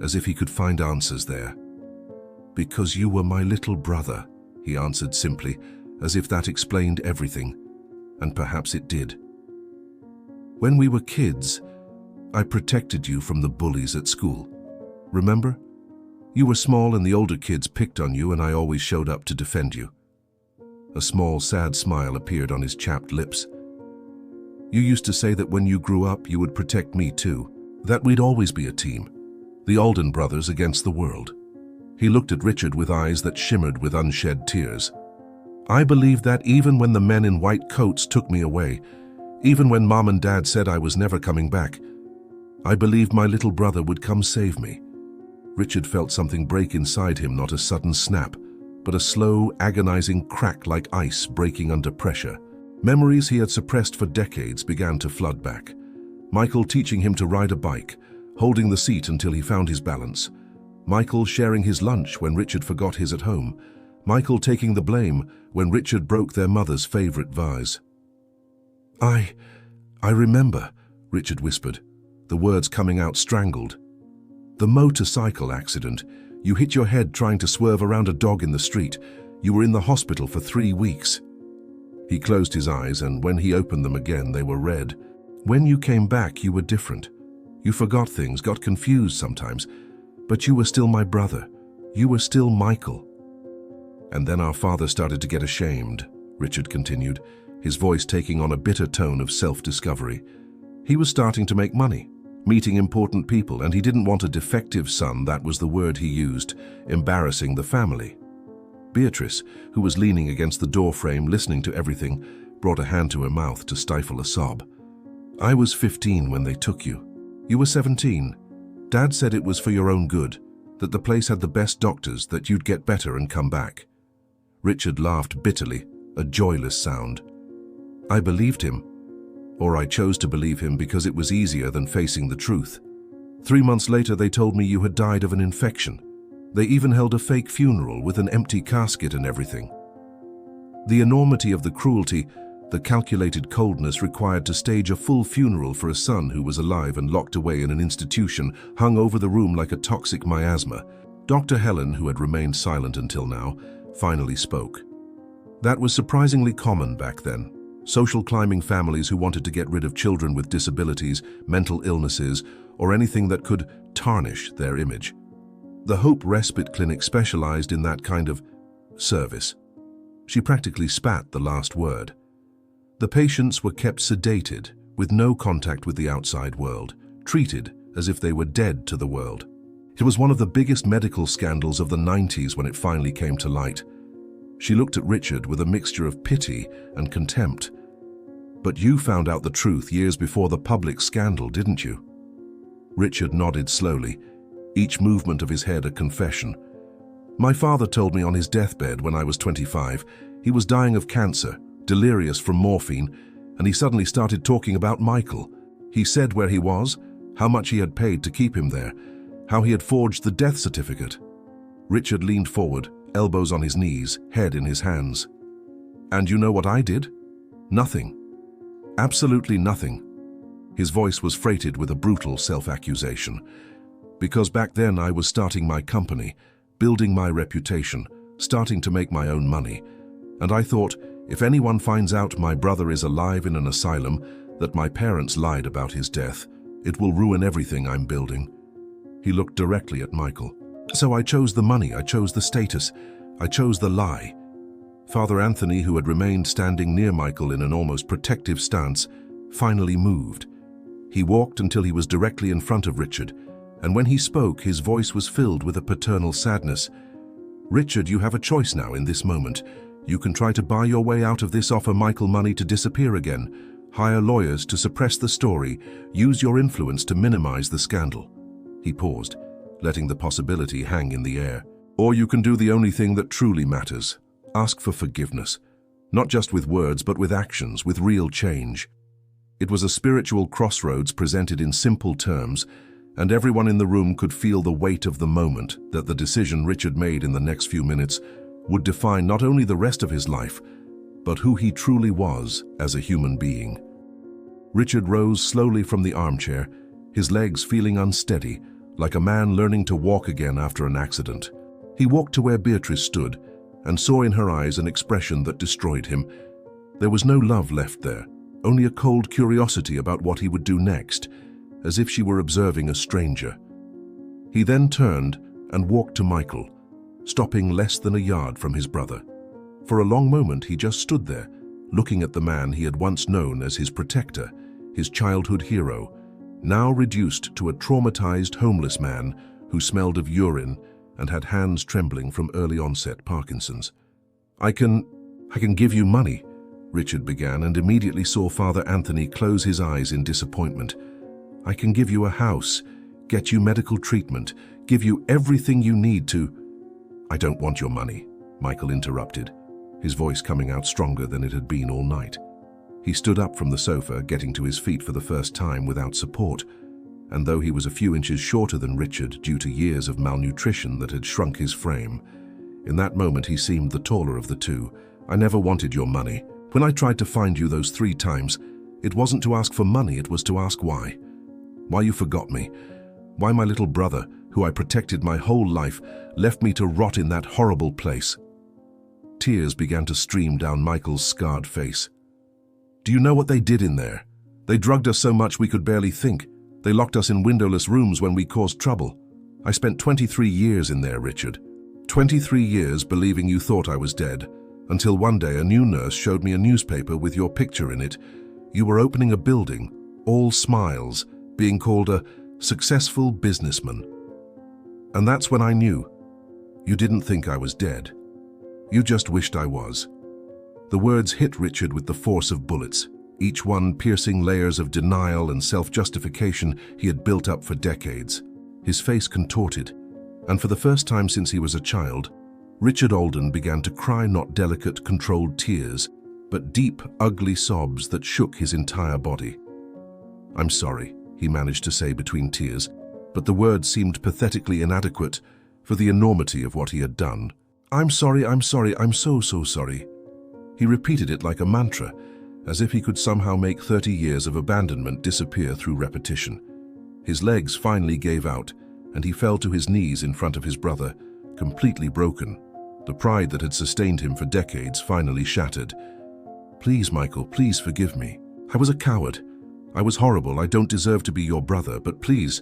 as if he could find answers there. "Because you were my little brother," he answered simply, as if that explained everything, and perhaps it did. "When we were kids, I protected you from the bullies at school. Remember? You were small and the older kids picked on you, and I always showed up to defend you." A small, sad smile appeared on his chapped lips. "You used to say that when you grew up, you would protect me too, that we'd always be a team, the Alden brothers against the world." He looked at Richard with eyes that shimmered with unshed tears. "I believed that even when the men in white coats took me away, even when Mom and Dad said I was never coming back, I believed my little brother would come save me." Richard felt something break inside him, not a sudden snap, but a slow, agonizing crack like ice breaking under pressure. Memories he had suppressed for decades began to flood back. Michael teaching him to ride a bike, holding the seat until he found his balance. Michael sharing his lunch when Richard forgot his at home. Michael taking the blame when Richard broke their mother's favorite vase. I remember, Richard whispered, the words coming out strangled. The motorcycle accident. You hit your head trying to swerve around a dog in the street. You were in the hospital for 3 weeks. He closed his eyes, and when he opened them again, they were red. When you came back, you were different. You forgot things, got confused sometimes, but you were still my brother. You were still Michael. And then our father started to get ashamed, Richard continued, his voice taking on a bitter tone of self-discovery. He was starting to make money, meeting important people, and he didn't want a defective son, that was the word he used, embarrassing the family. Beatrice, who was leaning against the doorframe listening to everything, brought a hand to her mouth to stifle a sob. I was 15 when they took you. You were 17. Dad said it was for your own good, that the place had the best doctors, that you'd get better and come back. Richard laughed bitterly, a joyless sound. I believed him, or I chose to believe him because it was easier than facing the truth. 3 months later, they told me you had died of an infection. They even held a fake funeral with an empty casket and everything. The enormity of the cruelty, the calculated coldness required to stage a full funeral for a son who was alive and locked away in an institution, hung over the room like a toxic miasma. Dr. Helen, who had remained silent until now, finally spoke. That was surprisingly common back then. Social climbing families who wanted to get rid of children with disabilities, mental illnesses, or anything that could tarnish their image. The Hope Respite Clinic specialized in that kind of service. She practically spat the last word. The patients were kept sedated, with no contact with the outside world, treated as if they were dead to the world. It was one of the biggest medical scandals of the 90s when it finally came to light. She looked at Richard with a mixture of pity and contempt. But you found out the truth years before the public scandal, didn't you? Richard nodded slowly, each movement of his head a confession. My father told me on his deathbed when I was 25, he was dying of cancer, delirious from morphine, and he suddenly started talking about Michael. He said where he was, how much he had paid to keep him there, how he had forged the death certificate. Richard leaned forward, elbows on his knees, head in his hands. And you know what I did? Nothing. Absolutely nothing. His voice was freighted with a brutal self-accusation. Because back then I was starting my company, building my reputation, starting to make my own money. And I thought, if anyone finds out my brother is alive in an asylum, that my parents lied about his death, it will ruin everything I'm building. He looked directly at Michael. So I chose the money, I chose the status, I chose the lie. Father Anthony, who had remained standing near Michael in an almost protective stance, finally moved. He walked until he was directly in front of Richard, and when he spoke, his voice was filled with a paternal sadness. Richard, you have a choice now in this moment. You can try to buy your way out of this, offer Michael money to disappear again, hire lawyers to suppress the story, use your influence to minimize the scandal. He paused, letting the possibility hang in the air. Or you can do the only thing that truly matters. Ask for forgiveness, not just with words, but with actions, with real change. It was a spiritual crossroads presented in simple terms, and everyone in the room could feel the weight of the moment that the decision Richard made in the next few minutes would define not only the rest of his life, but who he truly was as a human being. Richard rose slowly from the armchair, his legs feeling unsteady, like a man learning to walk again after an accident. He walked to where Beatrice stood, and saw in her eyes an expression that destroyed him. There was no love left there, only a cold curiosity about what he would do next, as if she were observing a stranger. He then turned and walked to Michael, stopping less than a yard from his brother. For a long moment he just stood there, looking at the man he had once known as his protector, his childhood hero, now reduced to a traumatized homeless man who smelled of urine and had hands trembling from early onset Parkinson's. I can give you money, Richard began, and immediately saw Father Anthony close his eyes in disappointment. I can give you a house, get you medical treatment, give you everything you need to. I don't want your money, Michael interrupted, his voice coming out stronger than it had been all night. He stood up from the sofa, getting to his feet for the first time without support, and though he was a few inches shorter than Richard due to years of malnutrition that had shrunk his frame, in that moment he seemed the taller of the two. "I never wanted your money. When I tried to find you those 3 times, it wasn't to ask for money, it was to ask why. Why you forgot me. Why my little brother, who I protected my whole life, left me to rot in that horrible place." Tears began to stream down Michael's scarred face. "Do you know what they did in there? They drugged us so much we could barely think. They locked us in windowless rooms when we caused trouble. I spent 23 years in there, Richard. 23 years believing you thought I was dead, until one day a new nurse showed me a newspaper with your picture in it. You were opening a building, all smiles, being called a successful businessman. And that's when I knew. You didn't think I was dead. You just wished I was." The words hit Richard with the force of bullets, each one piercing layers of denial and self-justification he had built up for decades. His face contorted, and for the first time since he was a child, Richard Alden began to cry not delicate, controlled tears, but deep, ugly sobs that shook his entire body. "I'm sorry," he managed to say between tears, but the words seemed pathetically inadequate for the enormity of what he had done. I'm sorry, I'm so sorry." He repeated it like a mantra, as if he could somehow make 30 years of abandonment disappear through repetition. His legs finally gave out, and he fell to his knees in front of his brother, completely broken. The pride that had sustained him for decades finally shattered. "Please, Michael, please forgive me. I was a coward. I was horrible. I don't deserve to be your brother, but please."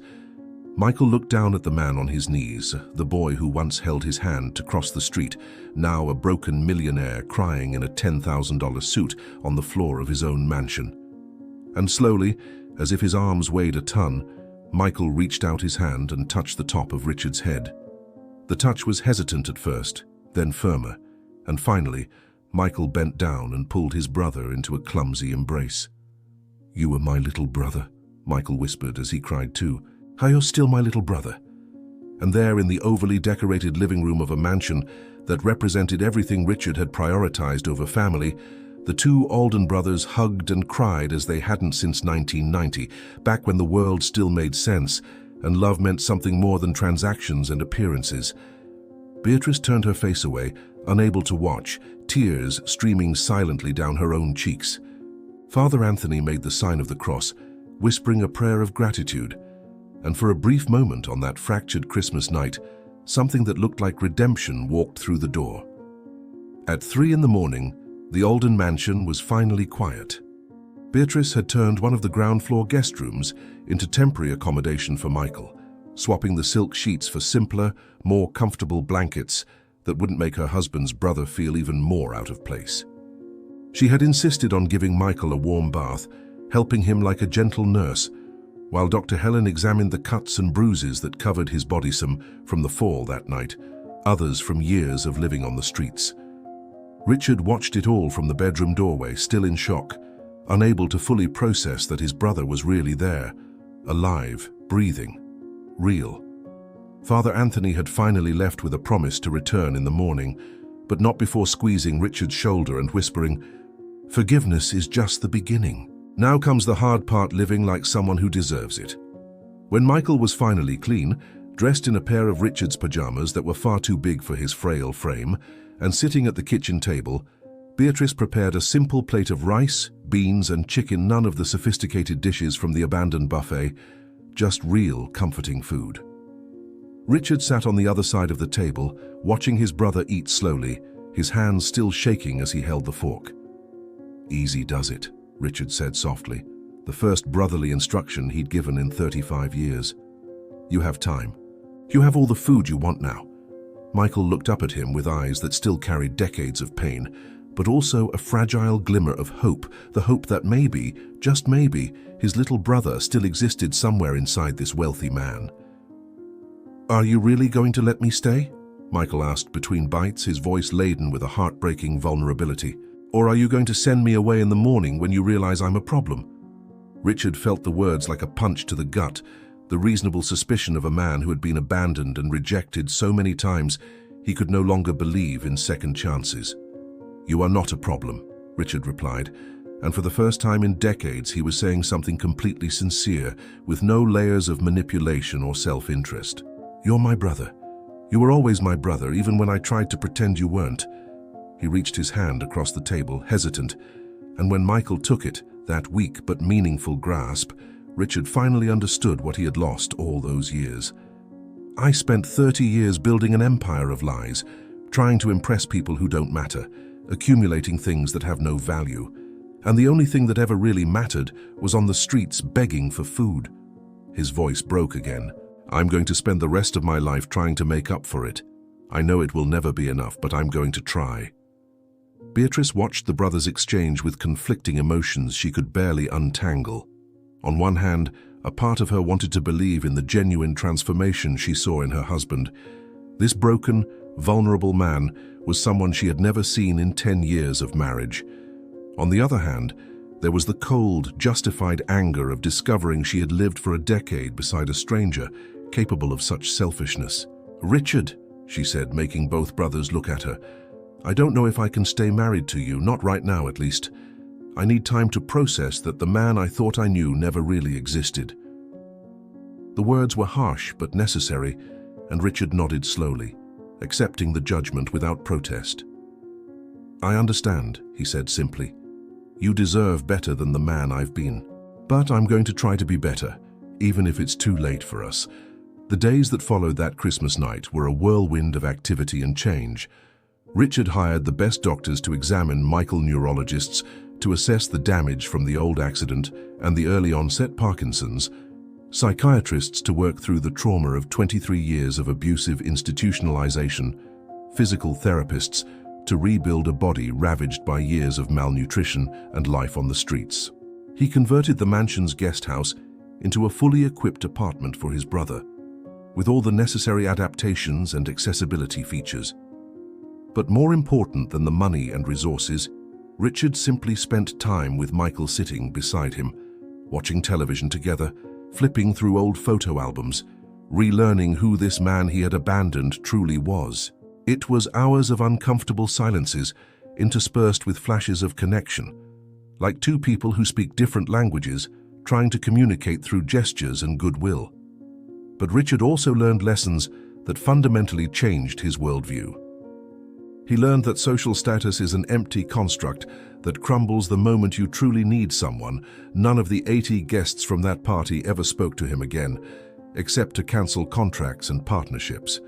Michael looked down at the man on his knees, the boy who once held his hand to cross the street, now a broken millionaire crying in a $10,000 suit on the floor of his own mansion. And slowly, as if his arms weighed a ton, Michael reached out his hand and touched the top of Richard's head. The touch was hesitant at first, then firmer, and finally, Michael bent down and pulled his brother into a clumsy embrace. "You were my little brother," Michael whispered as he cried too. "You're still my little brother." And there in the overly decorated living room of a mansion that represented everything Richard had prioritized over family, the two Alden brothers hugged and cried as they hadn't since 1990, back when the world still made sense and love meant something more than transactions and appearances. Beatrice turned her face away, unable to watch, tears streaming silently down her own cheeks. Father Anthony made the sign of the cross, whispering a prayer of gratitude. And for a brief moment on that fractured Christmas night, something that looked like redemption walked through the door. At 3 in the morning, the Alden mansion was finally quiet. Beatrice had turned one of the ground floor guest rooms into temporary accommodation for Michael, swapping the silk sheets for simpler, more comfortable blankets that wouldn't make her husband's brother feel even more out of place. She had insisted on giving Michael a warm bath, helping him like a gentle nurse, while Dr. Helen examined the cuts and bruises that covered his body, some from the fall that night, others from years of living on the streets. Richard watched it all from the bedroom doorway, still in shock, unable to fully process that his brother was really there, alive, breathing, real. Father Anthony had finally left with a promise to return in the morning, but not before squeezing Richard's shoulder and whispering, "Forgiveness is just the beginning. Now comes the hard part, living like someone who deserves it." When Michael was finally clean, dressed in a pair of Richard's pajamas that were far too big for his frail frame, and sitting at the kitchen table, Beatrice prepared a simple plate of rice, beans, and chicken, none of the sophisticated dishes from the abandoned buffet, just real, comforting food. Richard sat on the other side of the table, watching his brother eat slowly, his hands still shaking as he held the fork. "Easy does it," Richard said softly, the first brotherly instruction he'd given in 35 years. "You have time. You have all the food you want now." Michael looked up at him with eyes that still carried decades of pain, but also a fragile glimmer of hope, the hope that maybe, just maybe, his little brother still existed somewhere inside this wealthy man. "Are you really going to let me stay?" Michael asked between bites, his voice laden with a heartbreaking vulnerability. "Or are you going to send me away in the morning when you realize I'm a problem?" Richard felt the words like a punch to the gut, the reasonable suspicion of a man who had been abandoned and rejected so many times He could no longer believe in second chances. "You are not a problem," Richard replied, and for the first time in decades he was saying something completely sincere, with no layers of manipulation or self-interest. "You're my brother. You were always my brother, even when I tried to pretend you weren't." He reached his hand across the table, hesitant, and when Michael took it, that weak but meaningful grasp, Richard finally understood what he had lost all those years. "I spent 30 years building an empire of lies, trying to impress people who don't matter, accumulating things that have no value. And the only thing that ever really mattered was on the streets begging for food." His voice broke again. "I'm going to spend the rest of my life trying to make up for it. I know it will never be enough, but I'm going to try." Beatrice watched the brothers exchange with conflicting emotions she could barely untangle. On one hand, a part of her wanted to believe in the genuine transformation she saw in her husband. This broken, vulnerable man was someone she had never seen in 10 years of marriage. On the other hand, there was the cold, justified anger of discovering she had lived for a decade beside a stranger, capable of such selfishness. "Richard," she said, making both brothers look at her, "I don't know if I can stay married to you, not right now at least. I need time to process that the man I thought I knew never really existed." The words were harsh but necessary, and Richard nodded slowly, accepting the judgment without protest. "I understand," he said simply. "You deserve better than the man I've been. But I'm going to try to be better, even if it's too late for us." The days that followed that Christmas night were a whirlwind of activity and change. Richard hired the best doctors to examine Michael, neurologists to assess the damage from the old accident and the early onset Parkinson's, psychiatrists to work through the trauma of 23 years of abusive institutionalization, physical therapists to rebuild a body ravaged by years of malnutrition and life on the streets. He converted the mansion's guest house into a fully equipped apartment for his brother, with all the necessary adaptations and accessibility features. But more important than the money and resources, Richard simply spent time with Michael sitting beside him, watching television together, flipping through old photo albums, relearning who this man he had abandoned truly was. It was hours of uncomfortable silences, interspersed with flashes of connection, like two people who speak different languages, trying to communicate through gestures and goodwill. But Richard also learned lessons that fundamentally changed his worldview. He learned that social status is an empty construct that crumbles the moment you truly need someone. None of the 80 guests from that party ever spoke to him again, except to cancel contracts and partnerships.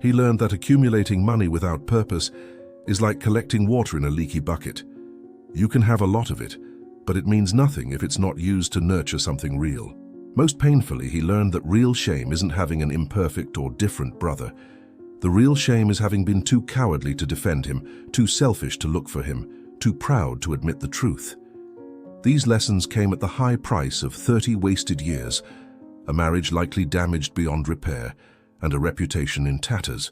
He learned that accumulating money without purpose is like collecting water in a leaky bucket. You can have a lot of it, but it means nothing if it's not used to nurture something real. Most painfully, he learned that real shame isn't having an imperfect or different brother. The real shame is having been too cowardly to defend him, too selfish to look for him, too proud to admit the truth. These lessons came at the high price of 30 wasted years, a marriage likely damaged beyond repair, and a reputation in tatters.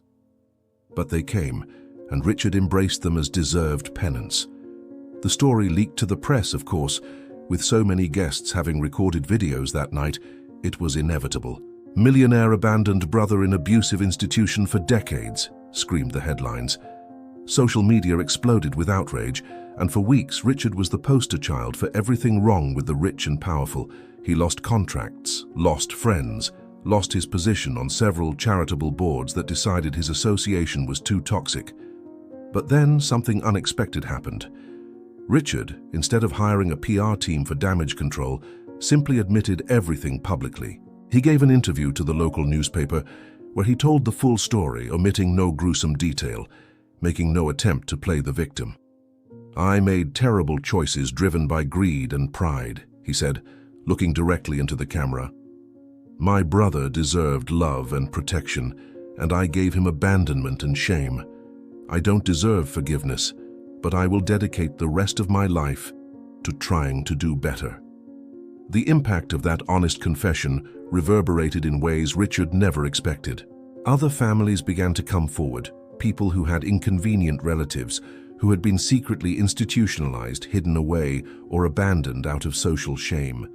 But they came, and Richard embraced them as deserved penance. The story leaked to the press, of course. With so many guests having recorded videos that night, it was inevitable. "Millionaire abandoned brother in abusive institution for decades," screamed the headlines. Social media exploded with outrage, and for weeks Richard was the poster child for everything wrong with the rich and powerful. He lost contracts, lost friends, lost his position on several charitable boards that decided his association was too toxic. But then something unexpected happened. Richard, instead of hiring a PR team for damage control, simply admitted everything publicly. He gave an interview to the local newspaper where he told the full story, omitting no gruesome detail, making no attempt to play the victim. "I made terrible choices driven by greed and pride," he said, looking directly into the camera. "My brother deserved love and protection, and I gave him abandonment and shame. I don't deserve forgiveness, but I will dedicate the rest of my life to trying to do better." The impact of that honest confession reverberated in ways Richard never expected. Other families began to come forward, people who had inconvenient relatives, who had been secretly institutionalized, hidden away, or abandoned out of social shame.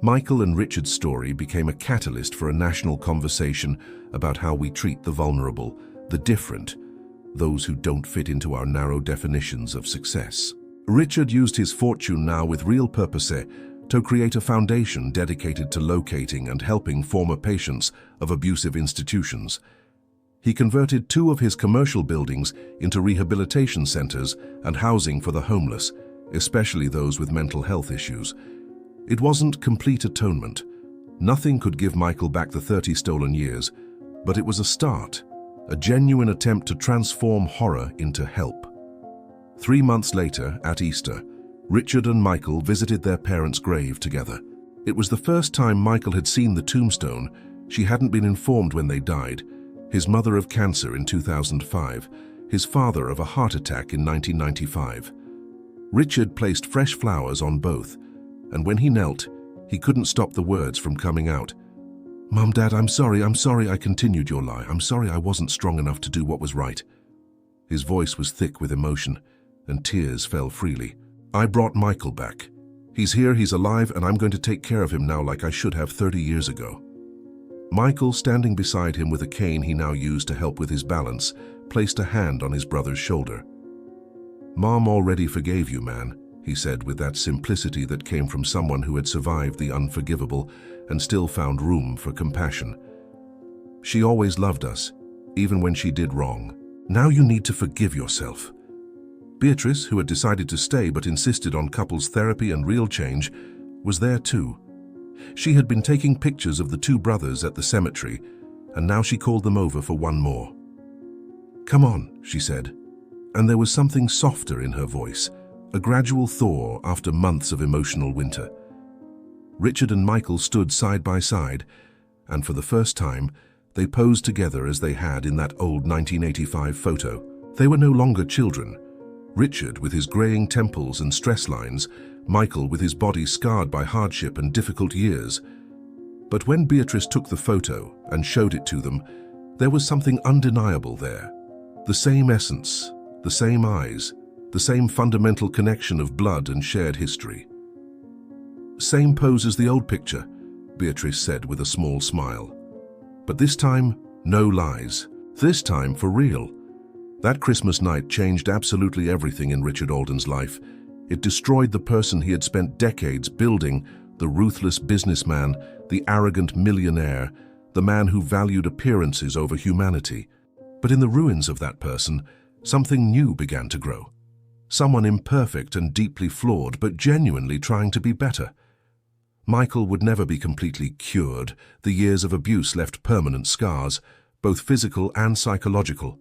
Michael and Richard's story became a catalyst for a national conversation about how we treat the vulnerable, the different, those who don't fit into our narrow definitions of success. Richard used his fortune now with real purpose to create a foundation dedicated to locating and helping former patients of abusive institutions. He converted 2 of his commercial buildings into rehabilitation centers and housing for the homeless, especially those with mental health issues. It wasn't complete atonement. Nothing could give Michael back the 30 stolen years, but it was a start, a genuine attempt to transform horror into help. 3 months later, at Easter, Richard and Michael visited their parents' grave together. It was the first time Michael had seen the tombstone. She hadn't been informed when they died. His mother of cancer in 2005, his father of a heart attack in 1995. Richard placed fresh flowers on both, and when he knelt, he couldn't stop the words from coming out. "Mom, Dad, I'm sorry I continued your lie. I'm sorry I wasn't strong enough to do what was right." His voice was thick with emotion, and tears fell freely. "I brought Michael back. He's here, he's alive, and I'm going to take care of him now like I should have 30 years ago." Michael, standing beside him with a cane he now used to help with his balance, placed a hand on his brother's shoulder. "Mom already forgave you, man," he said with that simplicity that came from someone who had survived the unforgivable and still found room for compassion. "She always loved us, even when she did wrong. Now you need to forgive yourself." Beatrice, who had decided to stay but insisted on couples therapy and real change, was there too. She had been taking pictures of the 2 brothers at the cemetery, and now she called them over for one more. "Come on," she said, and there was something softer in her voice, a gradual thaw after months of emotional winter. Richard and Michael stood side by side, and for the first time, they posed together as they had in that old 1985 photo. They were no longer children. Richard with his graying temples and stress lines, Michael with his body scarred by hardship and difficult years. But when Beatrice took the photo and showed it to them, there was something undeniable there. The same essence, the same eyes, the same fundamental connection of blood and shared history. "Same pose as the old picture," Beatrice said with a small smile. "But this time, no lies. This time for real." That Christmas night changed absolutely everything in Richard Alden's life. It destroyed the person he had spent decades building, the ruthless businessman, the arrogant millionaire, the man who valued appearances over humanity. But in the ruins of that person, something new began to grow. Someone imperfect and deeply flawed, but genuinely trying to be better. Michael would never be completely cured. The years of abuse left permanent scars, both physical and psychological.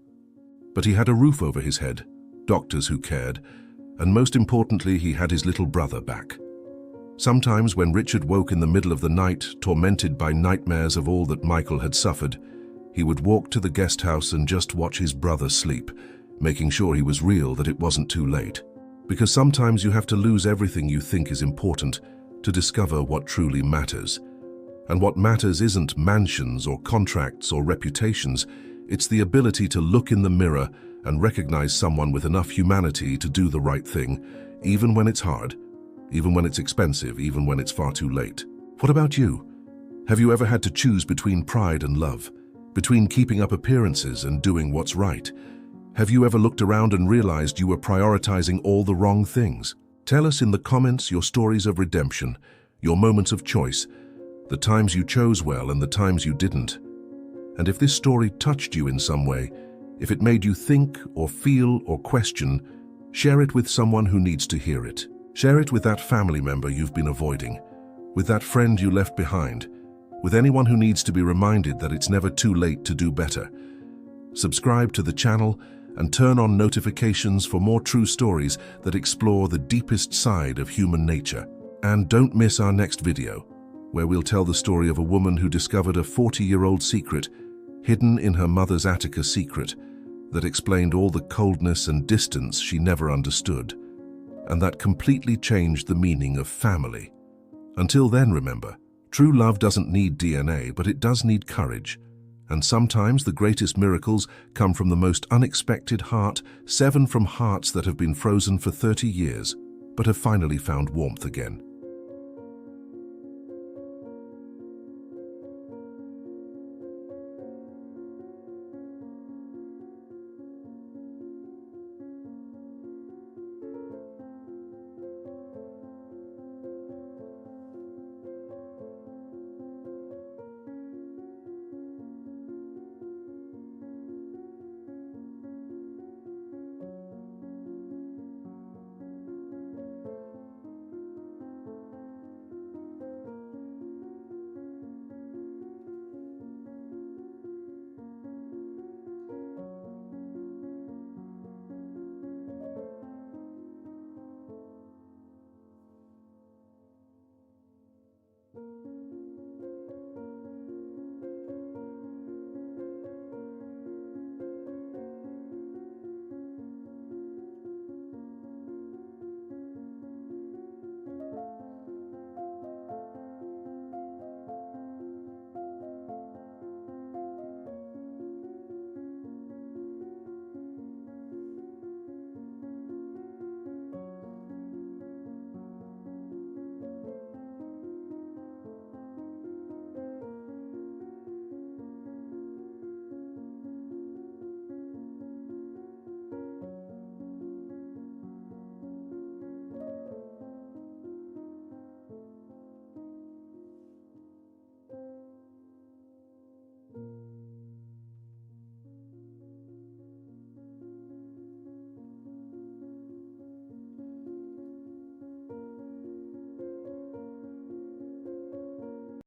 But he had a roof over his head, doctors who cared, and most importantly, he had his little brother back. Sometimes when Richard woke in the middle of the night, tormented by nightmares of all that Michael had suffered, he would walk to the guest house and just watch his brother sleep, making sure he was real, that it wasn't too late. Because sometimes you have to lose everything you think is important to discover what truly matters. And what matters isn't mansions or contracts or reputations. It's the ability to look in the mirror and recognize someone with enough humanity to do the right thing, even when it's hard, even when it's expensive, even when it's far too late. What about you? Have you ever had to choose between pride and love, between keeping up appearances and doing what's right? Have you ever looked around and realized you were prioritizing all the wrong things? Tell us in the comments your stories of redemption, your moments of choice, the times you chose well and the times you didn't. And if this story touched you in some way, if it made you think or feel or question, share it with someone who needs to hear it. Share it with that family member you've been avoiding, with that friend you left behind, with anyone who needs to be reminded that it's never too late to do better. Subscribe to the channel and turn on notifications for more true stories that explore the deepest side of human nature. And don't miss our next video, where we'll tell the story of a woman who discovered a 40-year-old secret hidden in her mother's Attica secret that explained all the coldness and distance she never understood, and that completely changed the meaning of family. Until then, remember, true love doesn't need DNA, but it does need courage. And sometimes the greatest miracles come from the most unexpected heart, 7 from hearts that have been frozen for 30 years, but have finally found warmth again.